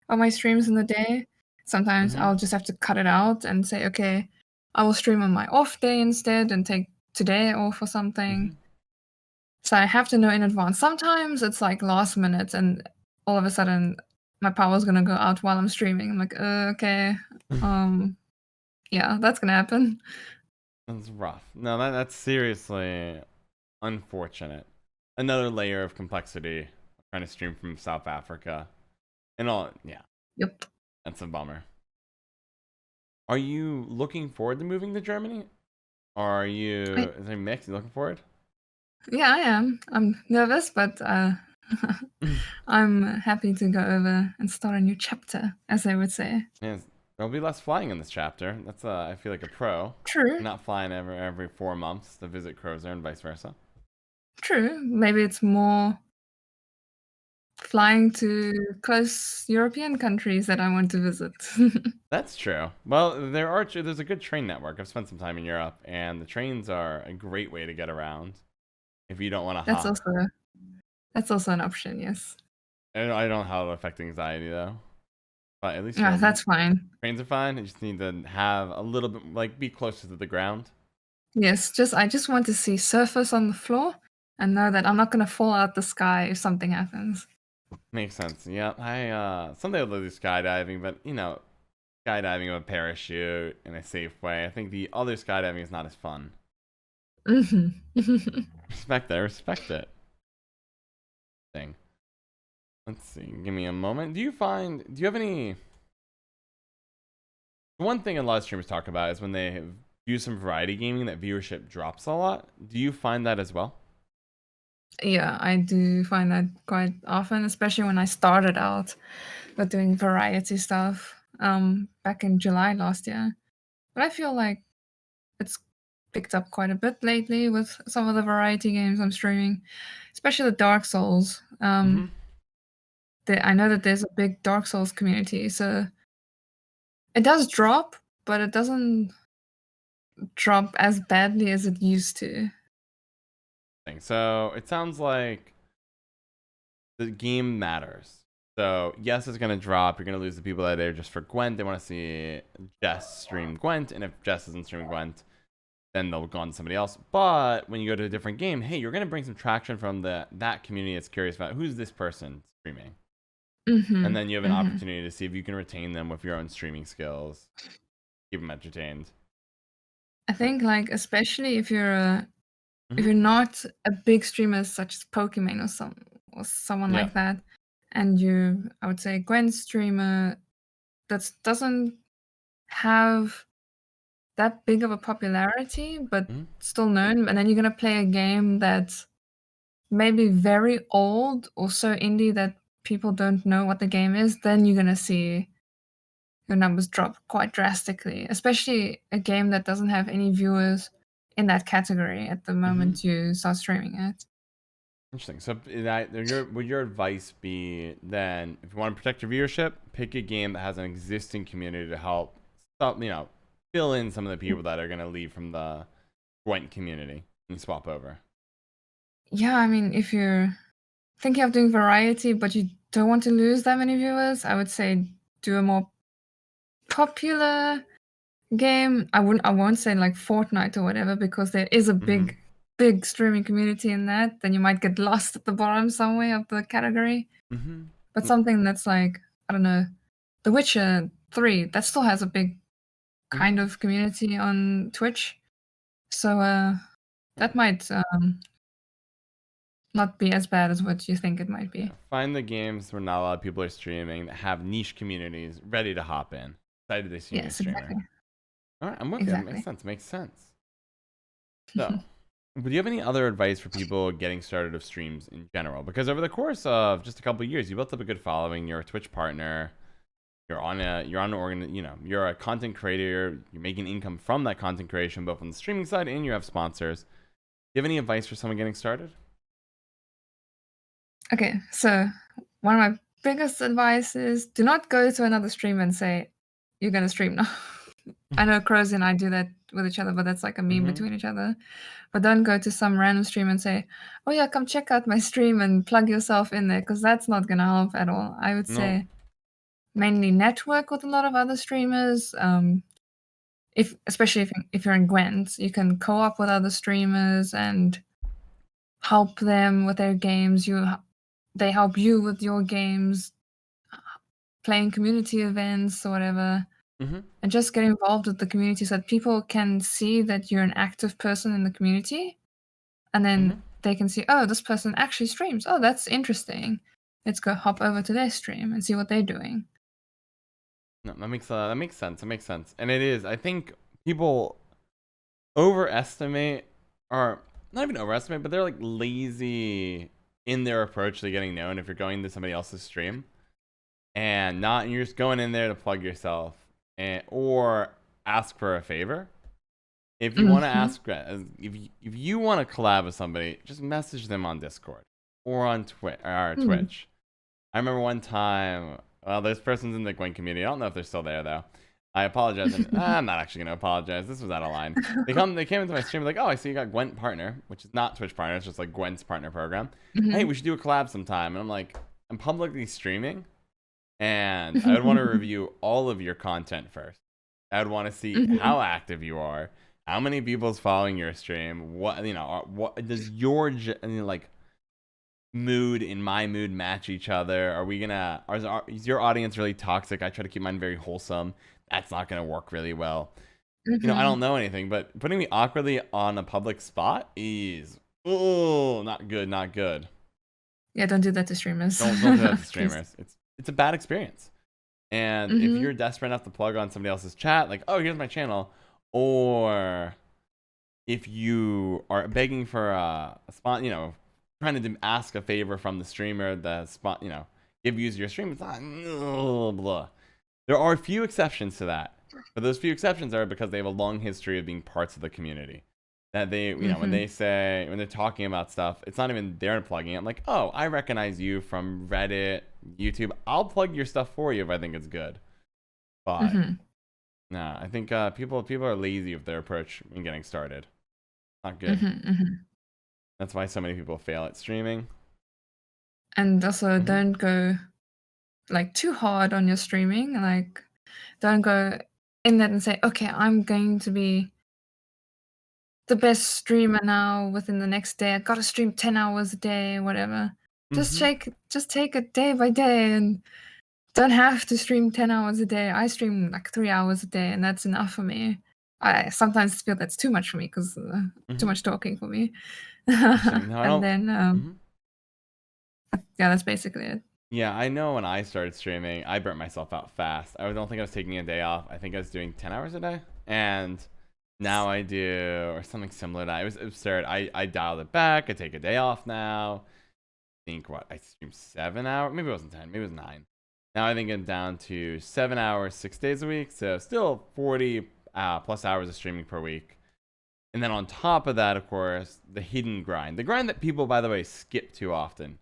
of my streams in the day. Sometimes Mm-hmm. I'll just have to cut it out and say, okay, I will stream on my off day instead and take today off or something. Mm-hmm. So I have to know in advance. Sometimes it's like last minute and all of a sudden my power's gonna go out while I'm streaming. I'm like, okay. Yeah, that's gonna happen. That's rough. No, that's seriously unfortunate. Another layer of complexity trying to stream from South Africa. And all, yeah, Yep. that's a bummer. Are you looking forward to moving to Germany? Or are you, is there a mix? You looking forward? Yeah, I am. I'm nervous, but I'm happy to go over and start a new chapter, as they would say. Yes, there'll be less flying in this chapter. That's I feel like a pro. True. You're not flying every 4 months to visit Crozer and vice versa. True. Maybe it's more flying to close European countries that I want to visit. That's true. Well, there's a good train network. I've spent some time in Europe, and the trains are a great way to get around if you don't want to That's hop. also an option, yes. I don't know how it'll affect anxiety though, but at least Yeah, that's fine. trains are fine. You just need to have a little bit, like, be closer to the ground. Yes, I just want to see surface on the floor and know that I'm not gonna fall out the sky if something happens. Makes sense. Yeah, I someday I'll do skydiving, but skydiving with a parachute in a safe way. I think the other skydiving is not as fun. Mhm. Respect that. Respect it. Thing. Let's see. Give me a moment. Do you have any? One thing a lot of streamers talk about is when they do some variety gaming that viewership drops a lot. Do you find that as well? Yeah, I do find that quite often, especially when I started out with doing variety stuff, back in July last year. But I feel like it's picked up quite a bit lately with some of the variety games I'm streaming, especially the Dark Souls. Mm-hmm. I know that there's a big Dark Souls community, so it does drop, but it doesn't drop as badly as it used to. So it sounds like the game matters. So yes, it's gonna drop. You're gonna lose the people that are there just for Gwent. They want to see Jess stream Gwent, and if Jess isn't streaming Gwent, then they'll go on to somebody else. But when you go to a different game, hey, you're gonna bring some traction from that community that's curious about who's this person streaming, and then you have an opportunity to see if you can retain them with your own streaming skills, keep them entertained. I think, like, especially if you're not a big streamer such as Pokemon or someone Yeah. like that, and I would say Gwen streamer that doesn't have that big of a popularity, but still known, and then you're gonna play a game that's maybe very old or so indie that people don't know what the game is, then you're gonna see your numbers drop quite drastically, especially a game that doesn't have any viewers in that category at the moment you start streaming it. Interesting. So would your advice be then, if you want to protect your viewership, pick a game that has an existing community to help fill in some of the people that are going to leave from the Gwent community and swap over? Yeah, I mean, if you're thinking of doing variety, but you don't want to lose that many viewers, I would say do a more popular game. I won't say like Fortnite or whatever, because there is a big streaming community in that. Then you might get lost at the bottom somewhere of the category. But something that's like, I don't know, The Witcher 3, that still has a big kind of community on Twitch. So that might not be as bad as what you think it might be. Find the games where not a lot of people are streaming that have niche communities ready to hop in. Excited to see a new streamer. Exactly. All right, I'm with you. That makes sense. So, do you have any other advice for people getting started with streams in general? Because over the course of just a couple of years, you built up a good following. You're a Twitch partner. You're on an organ. You're a content creator. You're making income from that content creation, both on the streaming side, and you have sponsors. Do you have any advice for someone getting started? Okay, so one of my biggest advice is do not go to another stream and say, you're going to stream now. I know Crozy and I do that with each other, but that's like a meme Mm-hmm. between each other. But don't go to some random stream and say, "Oh yeah, come check out my stream," and plug yourself in there, because that's not gonna help at all. I would No. say mainly network with a lot of other streamers. Especially if you're in Gwent, you can co-op with other streamers and help them with their games. They help you with your games, playing community events or whatever, Mm-hmm. and just get involved with the community so that people can see that you're an active person in the community, and Mm-hmm. then they can see, oh, this person actually streams. Oh, that's interesting. Let's go hop over to their stream and see what they're doing. No, that makes sense. That makes sense. And it is. I think people overestimate, or not even overestimate, but they're like lazy in their approach to getting known if you're going to somebody else's stream and you're just going in there to plug yourself or ask for a favor. If you want to ask, if you want to collab with somebody, just message them on Discord or on Twitch. I remember one time, well, this person's in the Gwen community. I don't know if they're still there though. I apologize. And, I'm not actually gonna apologize. This was out of line. They came into my stream like, oh, I see you got Gwent partner, which is not Twitch partner. It's just like Gwen's partner program. Hey, we should do a collab sometime. And I'm like, I'm publicly streaming, and I would want to review all of your content first. I would want to see how active you are, how many people's following your stream, what does your like mood and my mood match each other? Are we gonna is your audience really toxic? I try to keep mine very wholesome. That's not gonna work really well. I don't know anything, but putting me awkwardly on a public spot is not good. Yeah, don't do that to streamers. Don't do that to streamers. It's a bad experience. And if you're desperate enough to plug on somebody else's chat, like, oh, here's my channel, or if you are begging for a spot, trying to ask a favor from the streamer, give views to your stream, it's not blah. There are a few exceptions to that, but those few exceptions are because they have a long history of being parts of the community. That they, when they're talking about stuff, it's not even they're plugging it. I'm like, oh, I recognize you from Reddit, YouTube. I'll plug your stuff for you if I think it's good. But nah, I think people are lazy with their approach in getting started. Not good. That's why so many people fail at streaming. And also, don't go like too hard on your streaming. Like, don't go in that and say, okay, I'm going to be the best streamer now within the next day. I gotta stream 10 hours a day, whatever. Just take it day by day, and don't have to stream 10 hours a day. I stream like 3 hours a day, and that's enough for me. I sometimes feel that's too much for me because too much talking for me. And then, yeah, that's basically it. Yeah, I know when I started streaming, I burnt myself out fast. I don't think I was taking a day off. I think I was doing 10 hours a day. And now I do, or something similar to that. It was absurd. I dialed it back. I take a day off now. I think I stream 7 hours. Maybe it wasn't 10. Maybe it was 9. Now I think I'm down to 7 hours, 6 days a week. So still 40 plus hours of streaming per week. And then on top of that, of course, the hidden grind. The grind that people, by the way, skip too often,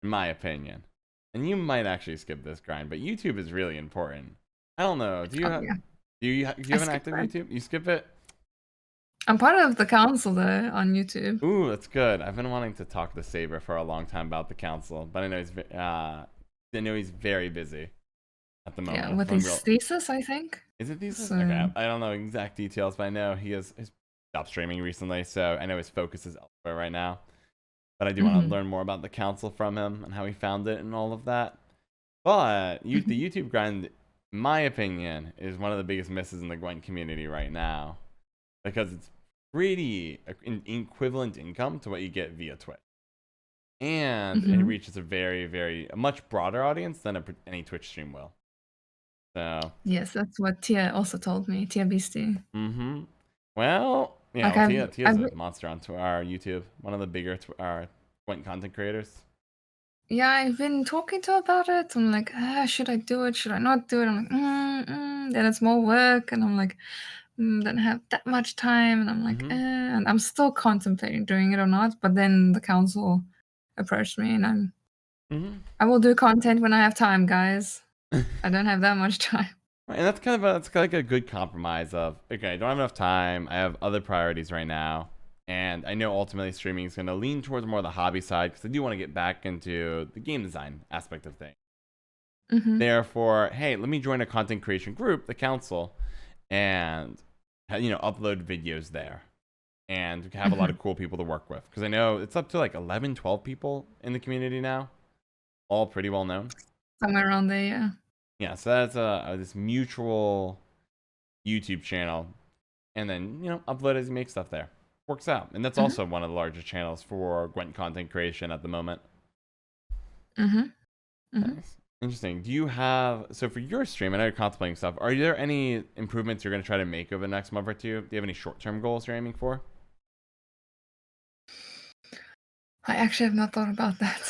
in my opinion. And you might actually skip this grind, but YouTube is really important. I don't know. Do you have an active YouTube? You skip it? I'm part of the council though on YouTube. Ooh, that's good. I've been wanting to talk to Saber for a long time about the council, but I know he's very busy at the moment. Yeah, with his thesis, I think. Is it thesis? Okay, I don't know exact details, but I know he has stopped streaming recently, so I know his focus is elsewhere right now. But I do want to learn more about the council from him and how he found it and all of that. But the YouTube grind, in my opinion, is one of the biggest misses in the Gwent community right now, because it's pretty equivalent income to what you get via Twitch, and it reaches a much broader audience than any Twitch stream will. So yes, that's what Tia also told me. Tia Beastie. Well, yeah, Like Tia's a monster on our YouTube. One of the bigger Gwent content creators. Yeah, I've been talking to her about it. I'm like, should I do it? Should I not do it? I'm like, then it's more work, and I'm like, don't have that much time, and I'm like, and I'm still contemplating doing it or not. But then the council approached me, and I will do content when I have time, guys. I don't have that much time. And that's kind of that's like a good compromise of, okay, I don't have enough time. I have other priorities right now. And I know ultimately streaming is going to lean towards more of the hobby side because I do want to get back into the game design aspect of things. Therefore, hey, let me join a content creation group, the council, and upload videos there and have a lot of cool people to work with. Because I know it's up to like 11, 12 people in the community now, all pretty well known. Somewhere around there, yeah. Yeah, so that's this mutual YouTube channel, and then upload as you make stuff there. Works out, and that's also one of the largest channels for Gwent content creation at the moment. Nice. Interesting. Do you have, so for your stream, I know you're contemplating stuff, are there any improvements you're going to try to make over the next month or two? Do you have any short-term goals you're aiming for? I actually have not thought about that.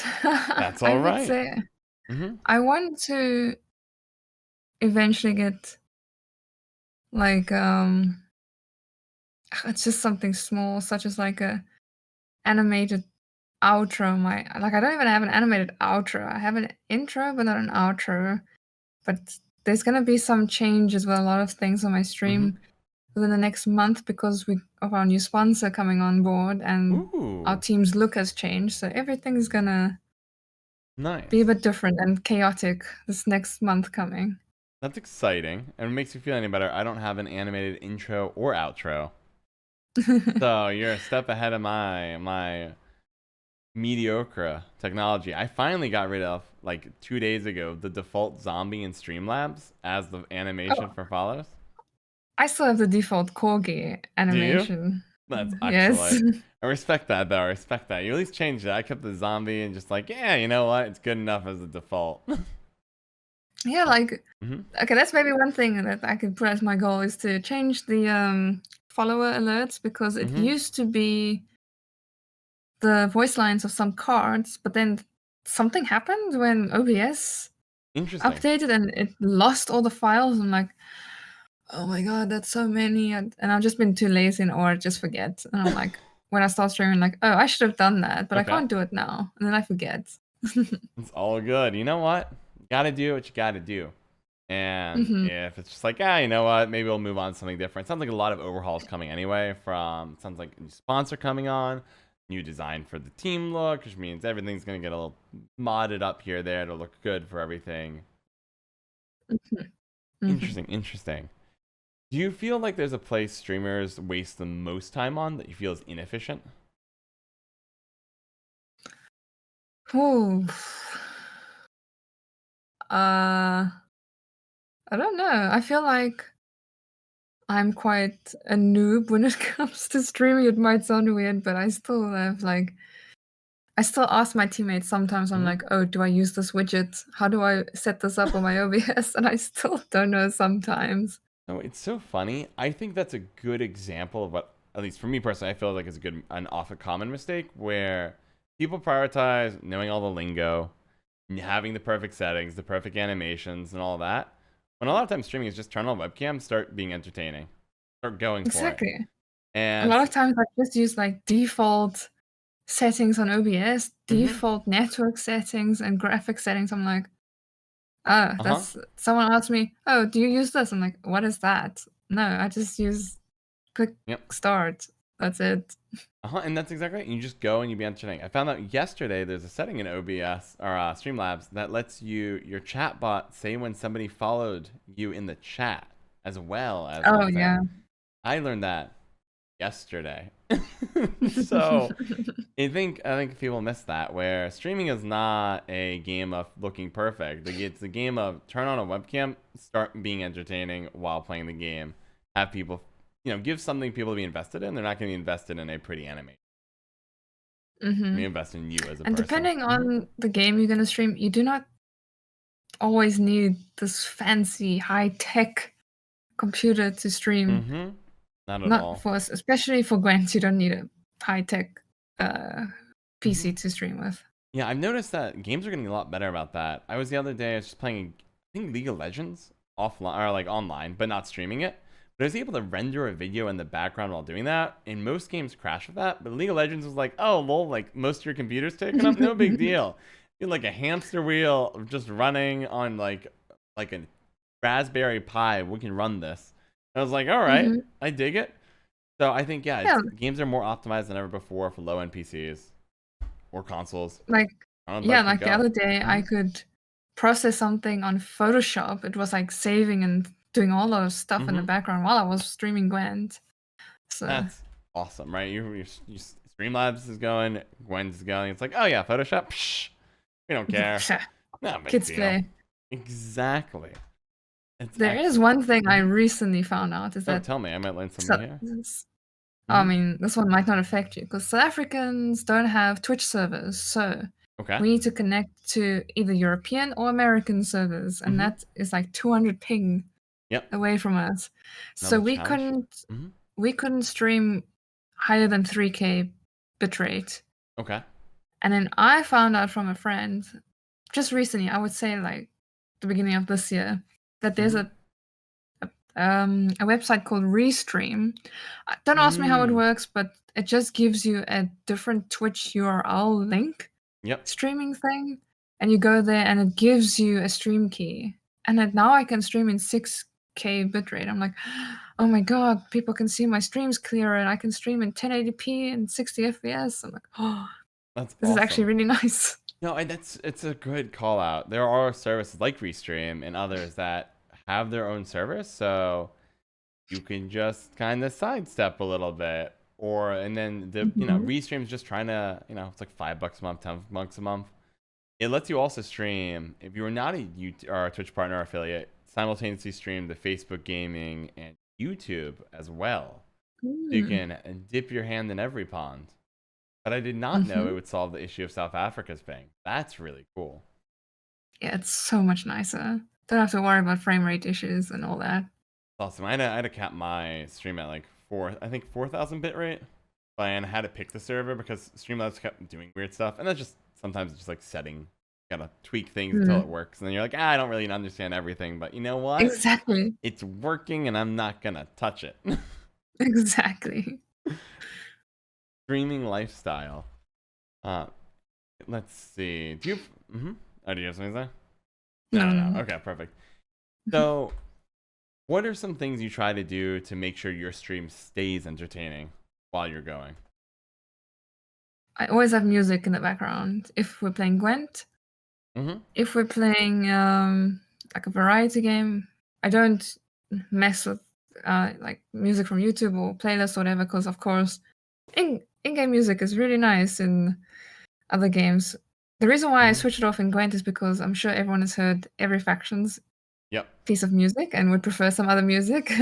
That's all right. I would say I want to eventually get like it's just something small, such as like a animated outro. I don't even have an animated outro. I have an intro, but not an outro. But there's gonna be some changes with a lot of things on my stream within the next month because of our new sponsor coming on board, and our team's look has changed. So everything's gonna be a bit different and chaotic this next month coming. That's exciting. And it makes me feel any better. I don't have an animated intro or outro. So you're a step ahead of my mediocre technology. I finally got rid of, like 2 days ago, the default zombie in Streamlabs as the animation for follows. I still have the default corgi animation. Do you? That's excellent. Yes. I respect that, though. I respect that. You at least changed it. I kept the zombie and just like, yeah, you know what? It's good enough as a default. Yeah, like, okay, that's maybe one thing that I could put as my goal is to change the follower alerts, because it used to be the voice lines of some cards, but then something happened when OBS updated and it lost all the files. I'm like, oh my god, that's so many, and I've just been too lazy or just forget. And I'm like, when I start streaming, like, oh, I should have done that, but I can't do it now, and then I forget. It's all good. You know what? You gotta do what you gotta do. And if it's just like, you know what, maybe we'll move on to something different. Sounds like a lot of overhauls coming anyway. Sounds like a new sponsor coming on, new design for the team look, which means everything's gonna get a little modded up here there to look good for everything. Interesting. Do you feel like there's a place streamers waste the most time on that you feel is inefficient? Oh, I don't know. I feel like I'm quite a noob when it comes to streaming. It might sound weird, but I still have I still ask my teammates sometimes. I'm like, oh, do I use this widget? How do I set this up on my OBS? And I still don't know sometimes. No, it's so funny. I think that's a good example of what, at least for me personally, I feel like is an often common mistake where people prioritize knowing all the lingo, having the perfect settings, the perfect animations, and all that. When a lot of times streaming is just turn on webcam, start being entertaining, start going for it. And a lot of times I just use like default settings on OBS, default network settings and graphic settings. I'm like, oh, that's someone asked me, oh, do you use this? I'm like, what is that? No, I just use click start. That's it. And that's exactly right. You just go and you be entertaining. I found out yesterday there's a setting in OBS or Streamlabs that lets your chat bot say when somebody followed you in the chat as well as. Oh yeah. I learned that yesterday. So I think people miss that, where streaming is not a game of looking perfect. It's a game of turn on a webcam, start being entertaining while playing the game, have people give something people to be invested in. They're not going to be invested in a pretty animation. We invest in you as a person. And depending on the game you're going to stream, you do not always need this fancy high-tech computer to stream. Not at all. Especially for Gwent, you don't need a high-tech PC to stream with. Yeah, I've noticed that games are getting a lot better about that. I was just playing, I think, League of Legends offline or like online, but not streaming it. But I was able to render a video in the background while doing that. And most games crash with that. But League of Legends was like, oh, lol, like most of your computer's taken up. No big deal. You're like a hamster wheel just running on like a Raspberry Pi, we can run this. And I was like, all right, hmm I dig it. So I think, yeah, Yeah, games are more optimized than ever before for low-end PCs or consoles. like I don't know, yeah, both can like the go. other day I could process something on Photoshop. It was like saving and doing all those stuff in the Mm-hmm. background while I was streaming Gwent. So That's awesome, right? Streamlabs is going, Gwen's going. It's like, oh yeah, Photoshop. Psh, we don't care. No big kids deal. play. Exactly. It's There is excellent. one thing I Mhm. recently found out is Oh, that tell me. I might learn so, something here. I Hmm. mean, this one might not affect you because South Africans don't have Twitch servers, so Okay. we need to connect to either European or American servers, and Hmm. that is like 200 ping Yep. away from us. So Another challenge. Hmm. we couldn't stream higher than 3K bitrate. Okay. And then I found out from a friend just recently, I would say like the beginning of this year, that there's Hmm. a website called Restream. Don't ask me how it Mm. works, but it just gives you a different Twitch URL link Yep. streaming thing, and you go there and it gives you a stream key. And then now I can stream in 6K bitrate. I'm like, oh my god, people can see my streams clearer, and I can stream in 1080p and 60 FPS. I'm like, oh, That's this is actually awesome. really nice. No, it's a good call out. There are services like Restream and others that have their own service, so you can just kind of sidestep a little bit. Or and then Mhm. Restream's just trying to, it's like $5 a month, $10 a month. It lets you also stream if you're not a YouTube or a Twitch partner or affiliate, simultaneously stream the Facebook gaming and YouTube as well. So you Mm. can dip your hand in every pond. But I did not know it Mhm. would solve the issue of South Africa's ping. That's really cool. Yeah, it's so much nicer. Don't have to worry about frame rate issues and all that. Awesome. I had to cap my stream at like 4,000 bit rate. And I had to pick the server because Streamlabs kept doing weird stuff. And that's just sometimes it's just like setting. Gotta tweak things until it Mm. works. And then you're like, I don't really understand everything. But you know what? Exactly. It's working and I'm not gonna touch it. Exactly. Streaming lifestyle. Uh, let's see. Do you? Mm-hmm. Oh, do you have something to say? No, No. no. Okay, perfect. So, what are some things you try to do to make sure your stream stays entertaining while you're going? I always have music in the background. If we're playing Gwent, Mm-hmm. if we're playing like a variety game, I don't mess with like music from YouTube or playlists or whatever, because of course in-game music is really nice in other games. The reason why I Mm-hmm. switched it off in Gwent is because I'm sure everyone has heard every faction's Yep. piece of music and would prefer some other music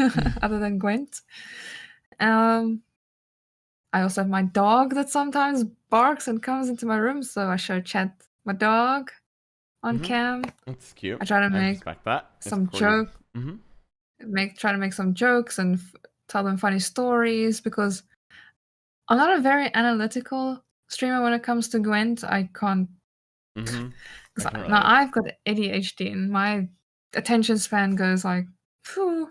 other than Gwent. Um, I also have my dog that sometimes barks and comes into my room, so I show chat my dog on Mm-hmm. cam. That's cute. I try to I make respect that. If some Corey's. joke, Mm-hmm. try to make some jokes and tell them funny stories, because I'm not a very analytical streamer when it comes to Gwent. I can't. Mm-hmm. I 'Cause can now relate. I've got ADHD and my attention span goes like, phew,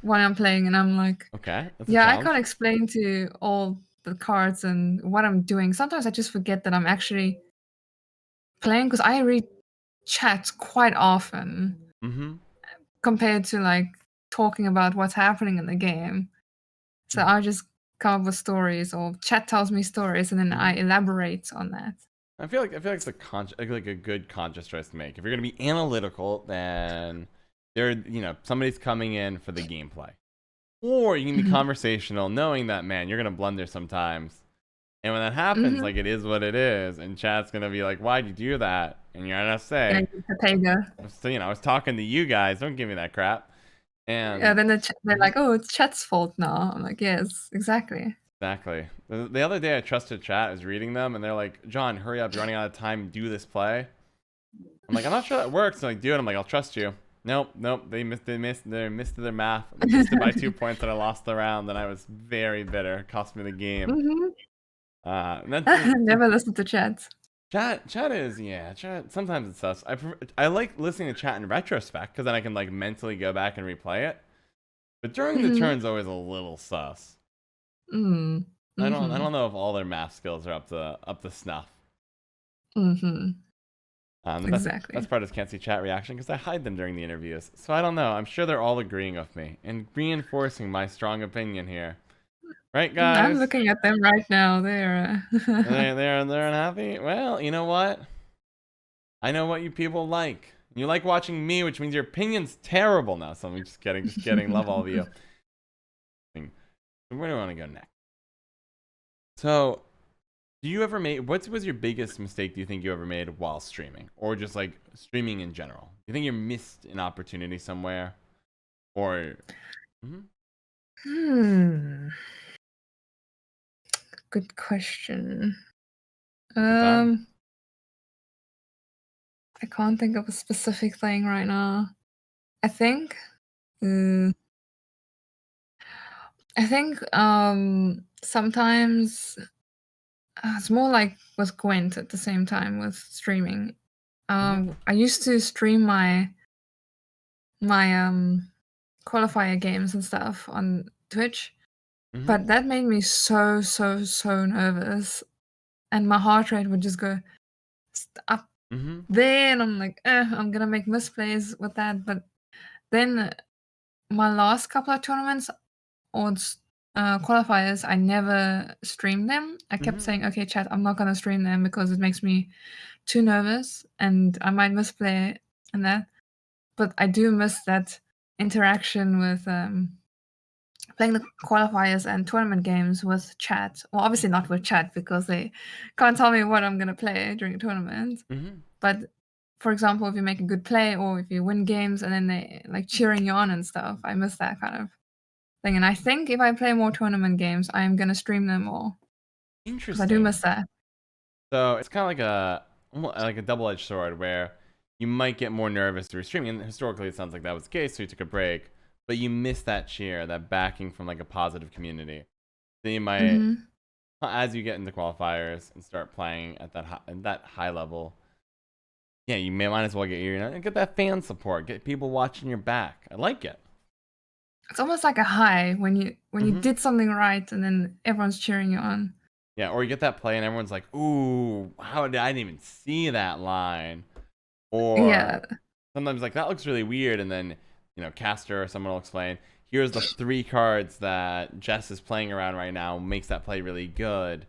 when I'm playing, and I'm like, Okay, that's a yeah, I can't challenge. explain to all the cards and what I'm doing. Sometimes I just forget that I'm actually playing because I read chat quite often Mm-hmm. compared to like talking about what's happening in the game. So I just come up with stories, or chat tells me stories, and then I Mm-hmm. elaborate on that. I feel like it's like a good conscious choice to make. If you're gonna be analytical, then somebody's coming in for the gameplay, or you can be Mhm. conversational, knowing that man, you're gonna blunder sometimes, and when that happens, Mhm. like it is what it is, and chat's gonna be like, "Why'd you do that?" And you're gonna Yeah, say, Katega. "So I was talking to you guys. Don't give me that crap." Yeah, And then they're Mhm. like, "Oh, it's chat's fault now." I'm like, "Yes, exactly." Exactly. The other day, I trusted chat. I was reading them, and they're like, "John, hurry up! You're running out of time. Do this play." I'm like, "I'm not sure that works." And like, do it. I'm like, "I'll trust you." Nope, nope. They missed their math. They missed it by 2 points, and I lost the round. And I was very bitter. It cost me the game. Mhm. And that's Never listen to chat. chat is chat. Sometimes it's sus. I like listening to chat in retrospect because then I can like mentally go back and replay it. But during the Mhm. turn's always a little sus. Mm. I don't Mhm. know if all their math skills are up to snuff. Mhm. The Exactly. best part is can't see chat reaction because I hide them during the interviews. So I don't know. I'm sure they're all agreeing with me and reinforcing my strong opinion here. Right, I'm guys? looking at them right now. They're unhappy. Well, you know what? I know what you people like. You like watching me, which means your opinion's terrible now. So I'm just kidding. Love all of you. Where do I want to go next? So, do you ever make what was your biggest mistake do you think you ever made while streaming, or just like streaming in general? You think you missed an opportunity somewhere, or? Good question. Good time. I can't think of a specific thing right now. I think sometimes it's more like with Gwent at the same time with streaming. I used to stream my qualifier games and stuff on Twitch, but that made me so nervous, and my heart rate would just go up there, and I'm like, I'm gonna make misplays with that. But then my last couple of tournaments or qualifiers, I never streamed them. I kept saying, okay, chat, I'm not gonna stream them because it makes me too nervous and I might misplay and that. But I do miss that interaction with playing the qualifiers and tournament games with chat. Well, obviously not with chat because they can't tell me what I'm gonna play during a tournament. But for example, if you make a good play or if you win games and then they like cheering you on and stuff, I miss that kind of thing. And I think if I play more tournament games, I am gonna stream them more. Because I do Interesting. miss that. So it's kind of like a double-edged sword where you might get more nervous through streaming. And historically, it sounds like that was the case, so you took a break. But you miss that cheer, that backing from like a positive community. Then you might, as you get into qualifiers and start playing at that high level, yeah, you might as well get that fan support, get people watching your back. I like it. It's almost like a high when you did something right and then everyone's cheering you on. Yeah, or you get that play and everyone's like, "Ooh, how did I didn't even see that line?" Or sometimes like that looks really weird, and then Caster or someone will explain, "Here's the 3 cards that Jess is playing around right now, makes that play really good."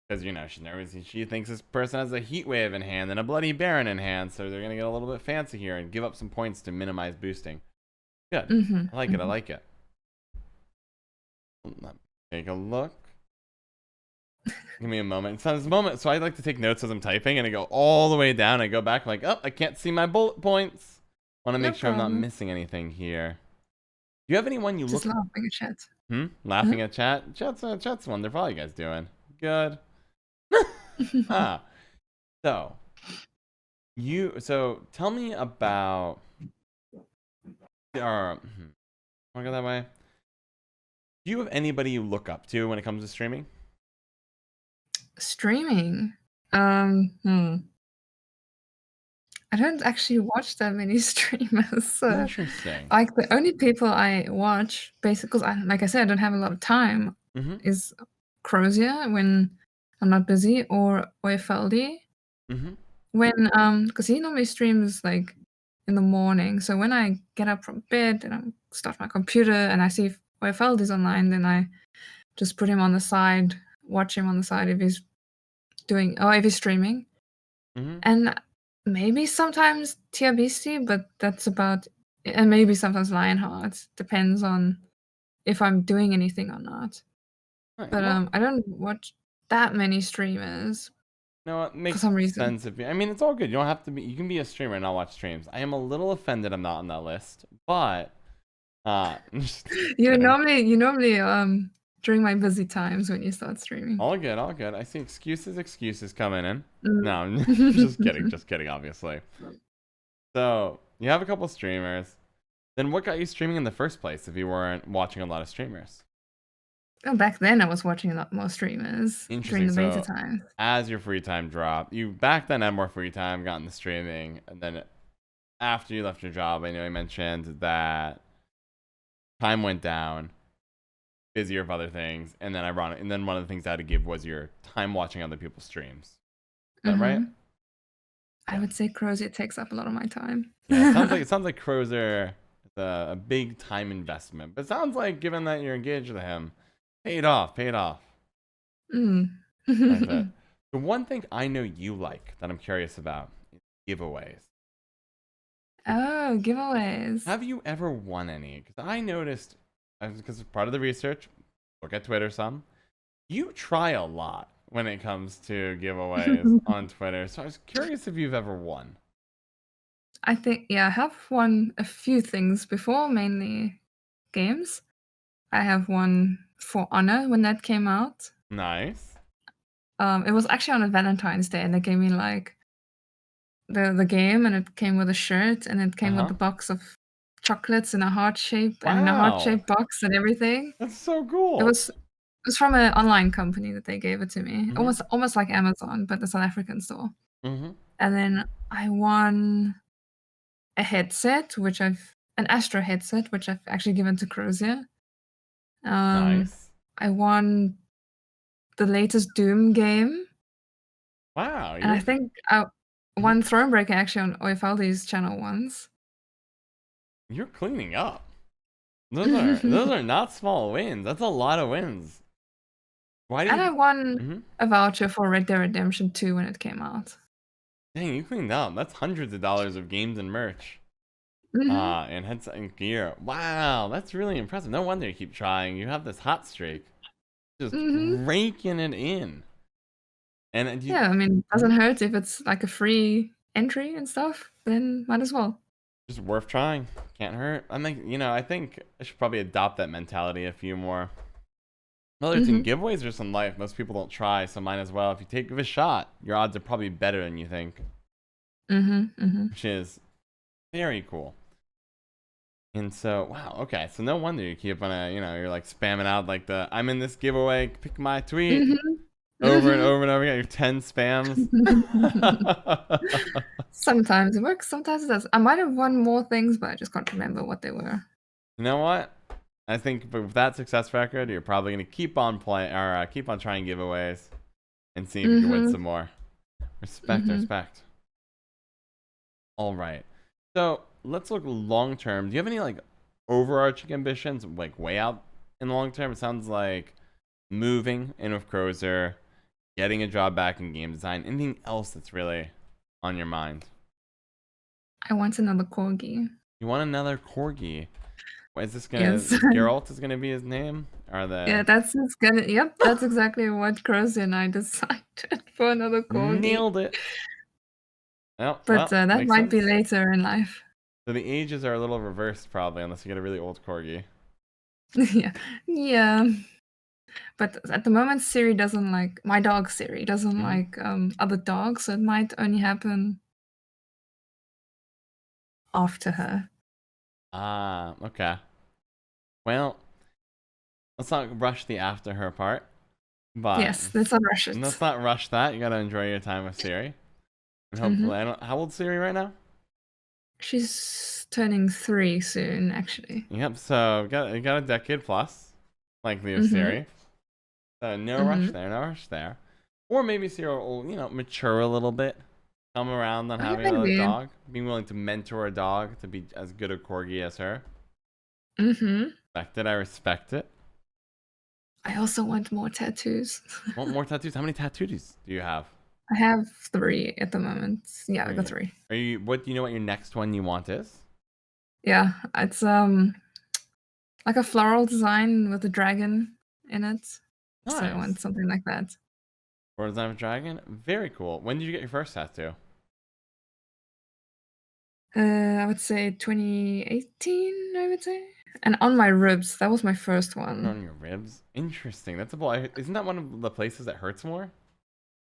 Because she's nervous. She thinks this person has a heat wave in hand and a bloody baron in hand, so they're gonna get a little bit fancy here and give up some points to minimize boosting. Good. I like it. I like it. Take a look. Give me a moment. So I like to take notes as I'm typing, and I go all the way down. I go back. I'm like, oh, I can't see my bullet points. Want to make sure I'm not missing anything here. Do you have anyone you just look? Laughing at chat. Laughing at chat. Chat's wonderful. How you guys doing? Good. So tell me about. Wanna go that way? Do you have anybody you look up to when it comes to streaming? Streaming? I don't actually watch that many streamers. Interesting. Like the only people I watch, basically, because like I said, I don't have a lot of time, is Crozier when I'm not busy, or OFLD. When because he normally streams like in the morning. So when I get up from bed and I start my computer and I see if OFLD is online, then I just put him on the side, watch him on the side if he's if he's streaming. And maybe sometimes TRBC, but that's about it. And maybe sometimes Lionheart. Depends on if I'm doing anything or not. Right, But I don't watch that many streamers. No, it makes for some reason. sense. I mean, it's all good. You don't have to be. You can be a streamer and not watch streams. I am a little offended I'm not on that list, but you normally during my busy times when you start streaming. All good, all good. I see excuses coming in. No, I'm just kidding, obviously. So you have a couple streamers. Then what got you streaming in the first place if you weren't watching a lot of streamers? Oh, back then I was watching a lot more streamers during the beta time. As your free time dropped, you back then had more free time, got into streaming, and then after you left your job, I know you mentioned that time went down, busier of other things, and then one of the things I had to give was your time watching other people's streams. Is that right? I would say Crozier takes up a lot of my time. Yeah, it sounds like Crozer is a big time investment. But it sounds like, given that you're engaged with him, paid off. Mm. Like that. The one thing I know you like that I'm curious about is giveaways. Oh, giveaways. Have you ever won any? Because I noticed, because part of the research, look at Twitter some, you try a lot when it comes to giveaways on Twitter. So I was curious if you've ever won. I think, yeah, I have won a few things before, mainly games. I have won For Honor when that came out. Nice. It was actually on a Valentine's Day, and they gave me like the game, and it came with a shirt, and it came with a box of chocolates in a heart shape, and in a heart shaped box and everything. That's so cool. It was from an online company that they gave it to me. Mhm. It was almost like Amazon, but the South African store. Mm-hmm. And then I won a headset, an Astro headset, which I've actually given to Crozier. Nice. I won the latest Doom game. Wow. And I think I won Thronebreaker actually on Oifaldi's channel once. You're cleaning up. Those are not small wins. That's a lot of wins. And I won a voucher for Red Dead Redemption 2 when it came out. Dang, you cleaned up. That's hundreds of dollars of games and merch. And headset and gear. Wow, that's really impressive. No wonder you keep trying. You have this hot streak. Just raking it in. And yeah, I mean, it doesn't hurt if it's like a free entry and stuff, then might as well. Just worth trying. Can't hurt. I think I should probably adopt that mentality a few more. Whether it's in giveaways or just in life, most people don't try, so might as well. If you take a shot, your odds are probably better than you think. Which is very cool. And so, wow, okay. So no wonder you keep on you're like spamming out like I'm in this giveaway, pick my tweet over and over and over again. Your 10 spams. Sometimes it works, sometimes it does. I might have won more things, but I just can't remember what they were. You know what? I think with that success record, you're probably going to keep on playing or keep on trying giveaways and see if you can win some more. Respect. All right. So let's look long term. Do you have any like overarching ambitions, like way out in the long term? It sounds like moving in with Crozer, getting a job back in game design. Anything else that's really on your mind? I want another corgi. You want another corgi? Is this gonna Geralt is gonna be his name? Yeah, that's exactly what Crozier and I decided for another corgi. Nailed it. Well, but that might be later in life. So the ages are a little reversed probably, unless you get a really old corgi. Yeah. But at the moment, my dog Siri doesn't like other dogs, so it might only happen after her. Ah, okay. Well, let's not rush the after her part. But yes, let's not rush it. Let's not rush that. You gotta enjoy your time with Siri. And hopefully, how old's Siri right now? She's turning 3 soon, actually. Yep. So you got a decade plus, likely with Siri. So no rush there. Or maybe Siri will, mature a little bit, come around on having another dog, being willing to mentor a dog to be as good a corgi as her. I respect it. I also want more tattoos. Want more tattoos? How many tattoos do you have? I have 3 at the moment. Yeah, I got 3. Do you know what your next one you want is? Yeah, it's like a floral design with a dragon in it. Nice. So I want something like that. Floral design with a dragon? Very cool. When did you get your first tattoo? I would say 2018, I would say. And on my ribs. That was my first one. On your ribs? Interesting. That's a boy. Isn't that one of the places that hurts more?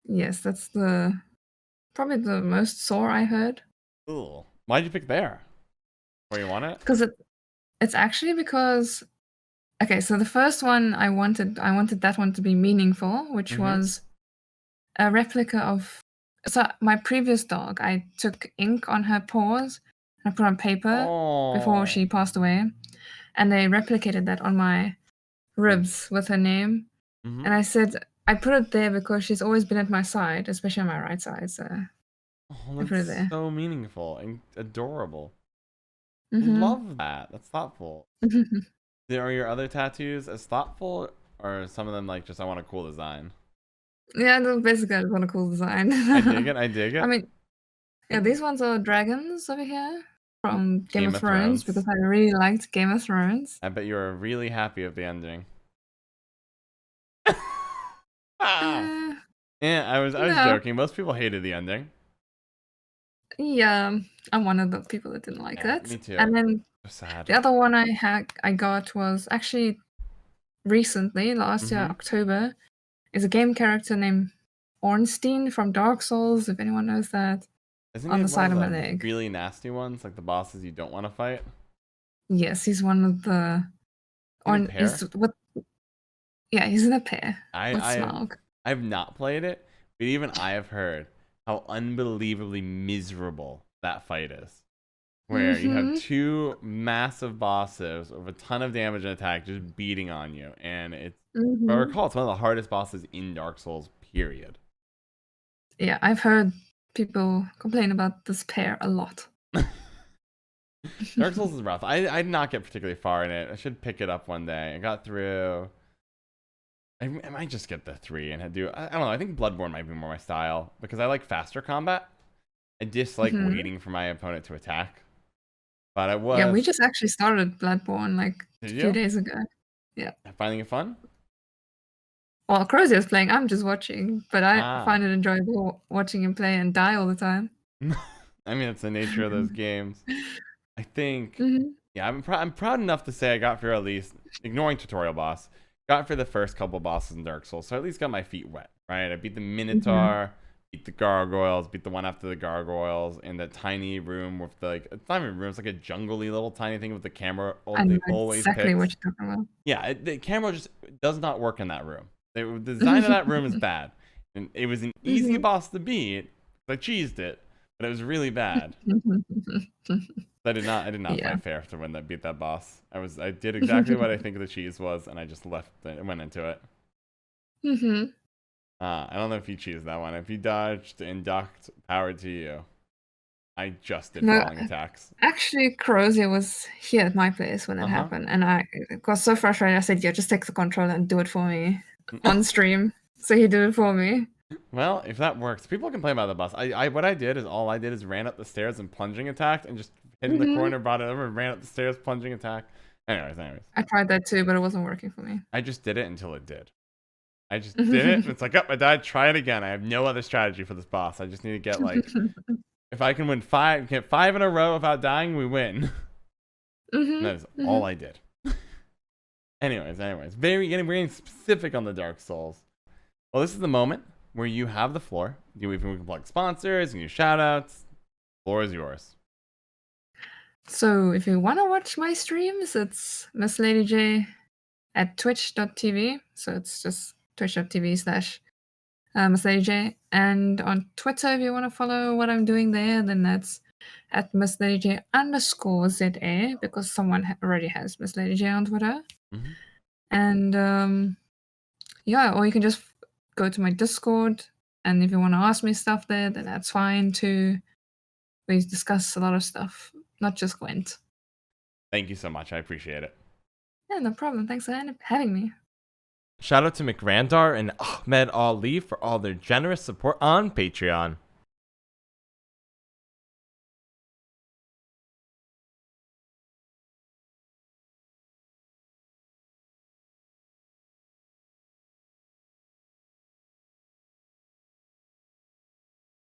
Yes, that's probably the most sore I heard. Cool. Why'd you pick there? Where you want it? Because it's actually because okay, so the first one I wanted that one to be meaningful, which was a replica of my previous dog. I took ink on her paws and I put on paper before she passed away, and they replicated that on my ribs with her name. And I said I put it there because she's always been at my side, especially on my right side. So Oh, I put it that's there. so meaningful and adorable. Mm-hmm. Love that. That's thoughtful. Are your other tattoos as thoughtful, or some of them like just I want a cool design? Yeah, basically I just want a cool design. I dig it. I dig I it. mean, yeah, these ones are dragons over here from Game Game of of Thrones because Thrones. I really liked Game of Thrones. I bet you were really happy with the ending. Ah. Uh, Yeah, I was no. joking. Most people hated the ending. Yeah, I'm one of the people that didn't like Yeah, it. me too. And then So sad. the other one I got was actually recently, last year, Mm-hmm. October, is a game character named Ornstein from Dark Souls, if anyone knows that, Isn't on he the one side of of my the leg. really nasty ones, like the bosses you don't want to fight? Yes, he's one of the Like a on he's pair? what yeah, he's in a pair I with I have Smaug. I have not played it, but even I have heard how unbelievably miserable that fight is. Where you have Mm-hmm. two massive bosses with a ton of damage and attack just beating on you, and it's, if I Mm-hmm. recall, it's one of the hardest bosses in Dark Souls. Period. Yeah, I've heard people complain about this pair a lot. Dark Souls is rough. I did not get particularly far in it. I should pick it up one day. I got through. I might just get the 3 and do. I don't know. I think Bloodborne might be more my style because I like faster combat. I dislike Mhm. waiting for my opponent to attack. But I Yeah, we was. just actually started Bloodborne like Did a few you? days ago. Yeah. Finding it fun? Well, Crozier's playing, I'm just watching, but I Ah. find it enjoyable watching him play and die all the time. I mean, it's the nature of those games. I think. Mhm. Yeah, I'm proud enough to say I got through at least, ignoring tutorial boss, got through the first couple bosses in Dark Souls, so I at least got my feet wet, right? I beat the Mhm. Minotaur, beat the gargoyles, beat the one after the gargoyles in that tiny room with the, like, it's not even a room, it's like a jungly little tiny thing with the camera I know they always exactly what picks. you're talking about. Yeah, the camera just does not work in that room. The design of that room is bad, and it was an easy Mhm. boss to beat. I cheesed it, but it was really bad. I did not Yeah. fight fair to win that beat that boss. I did exactly what I think the cheese was, and I just went into it. Mhm. I don't know if you cheesed that one. If you dodged and ducked, power to you. I just did No, falling attacks. actually, Crozier was here at my place when it Uh-huh. happened, and I got so frustrated. I said, "Yeah, just take the controller and do it for me on stream." So he did it for me. Well, if that works, people complain about the boss. What I did is all I did is ran up the stairs and plunging attacked, and just hit in the Mhm. corner, brought it over, and ran up the stairs, plunging attack. Anyways, I tried that too, but it wasn't working for me. I just did it until it did. I just did it, and it's like, oh, I died. Try it again. I have no other strategy for this boss. I just need to get like, if I can win get 5 in a row without dying, we win. And Mhm. that is all Mhm. I did. Anyways, getting very specific on the Dark Souls. Well, this is the moment where you have the floor. We can plug sponsors and your shout outs. Floor is yours. So if you want to watch my streams, it's MissLadyJay at twitch.tv. So it's just twitch.tv/ MissLadyJay. And on Twitter, if you want to follow what I'm doing there, then that's at MissLadyJ_ZA because someone already has MissLadyJ on Twitter. Mm-hmm. And yeah, or you can just go to my Discord. And if you want to ask me stuff there, then that's fine too. We discuss a lot of stuff, not just Gwent. Thank you so much. I appreciate it. Yeah, no problem. Thanks for having me. Shout out to McRandar and Ahmed Ali for all their generous support on Patreon.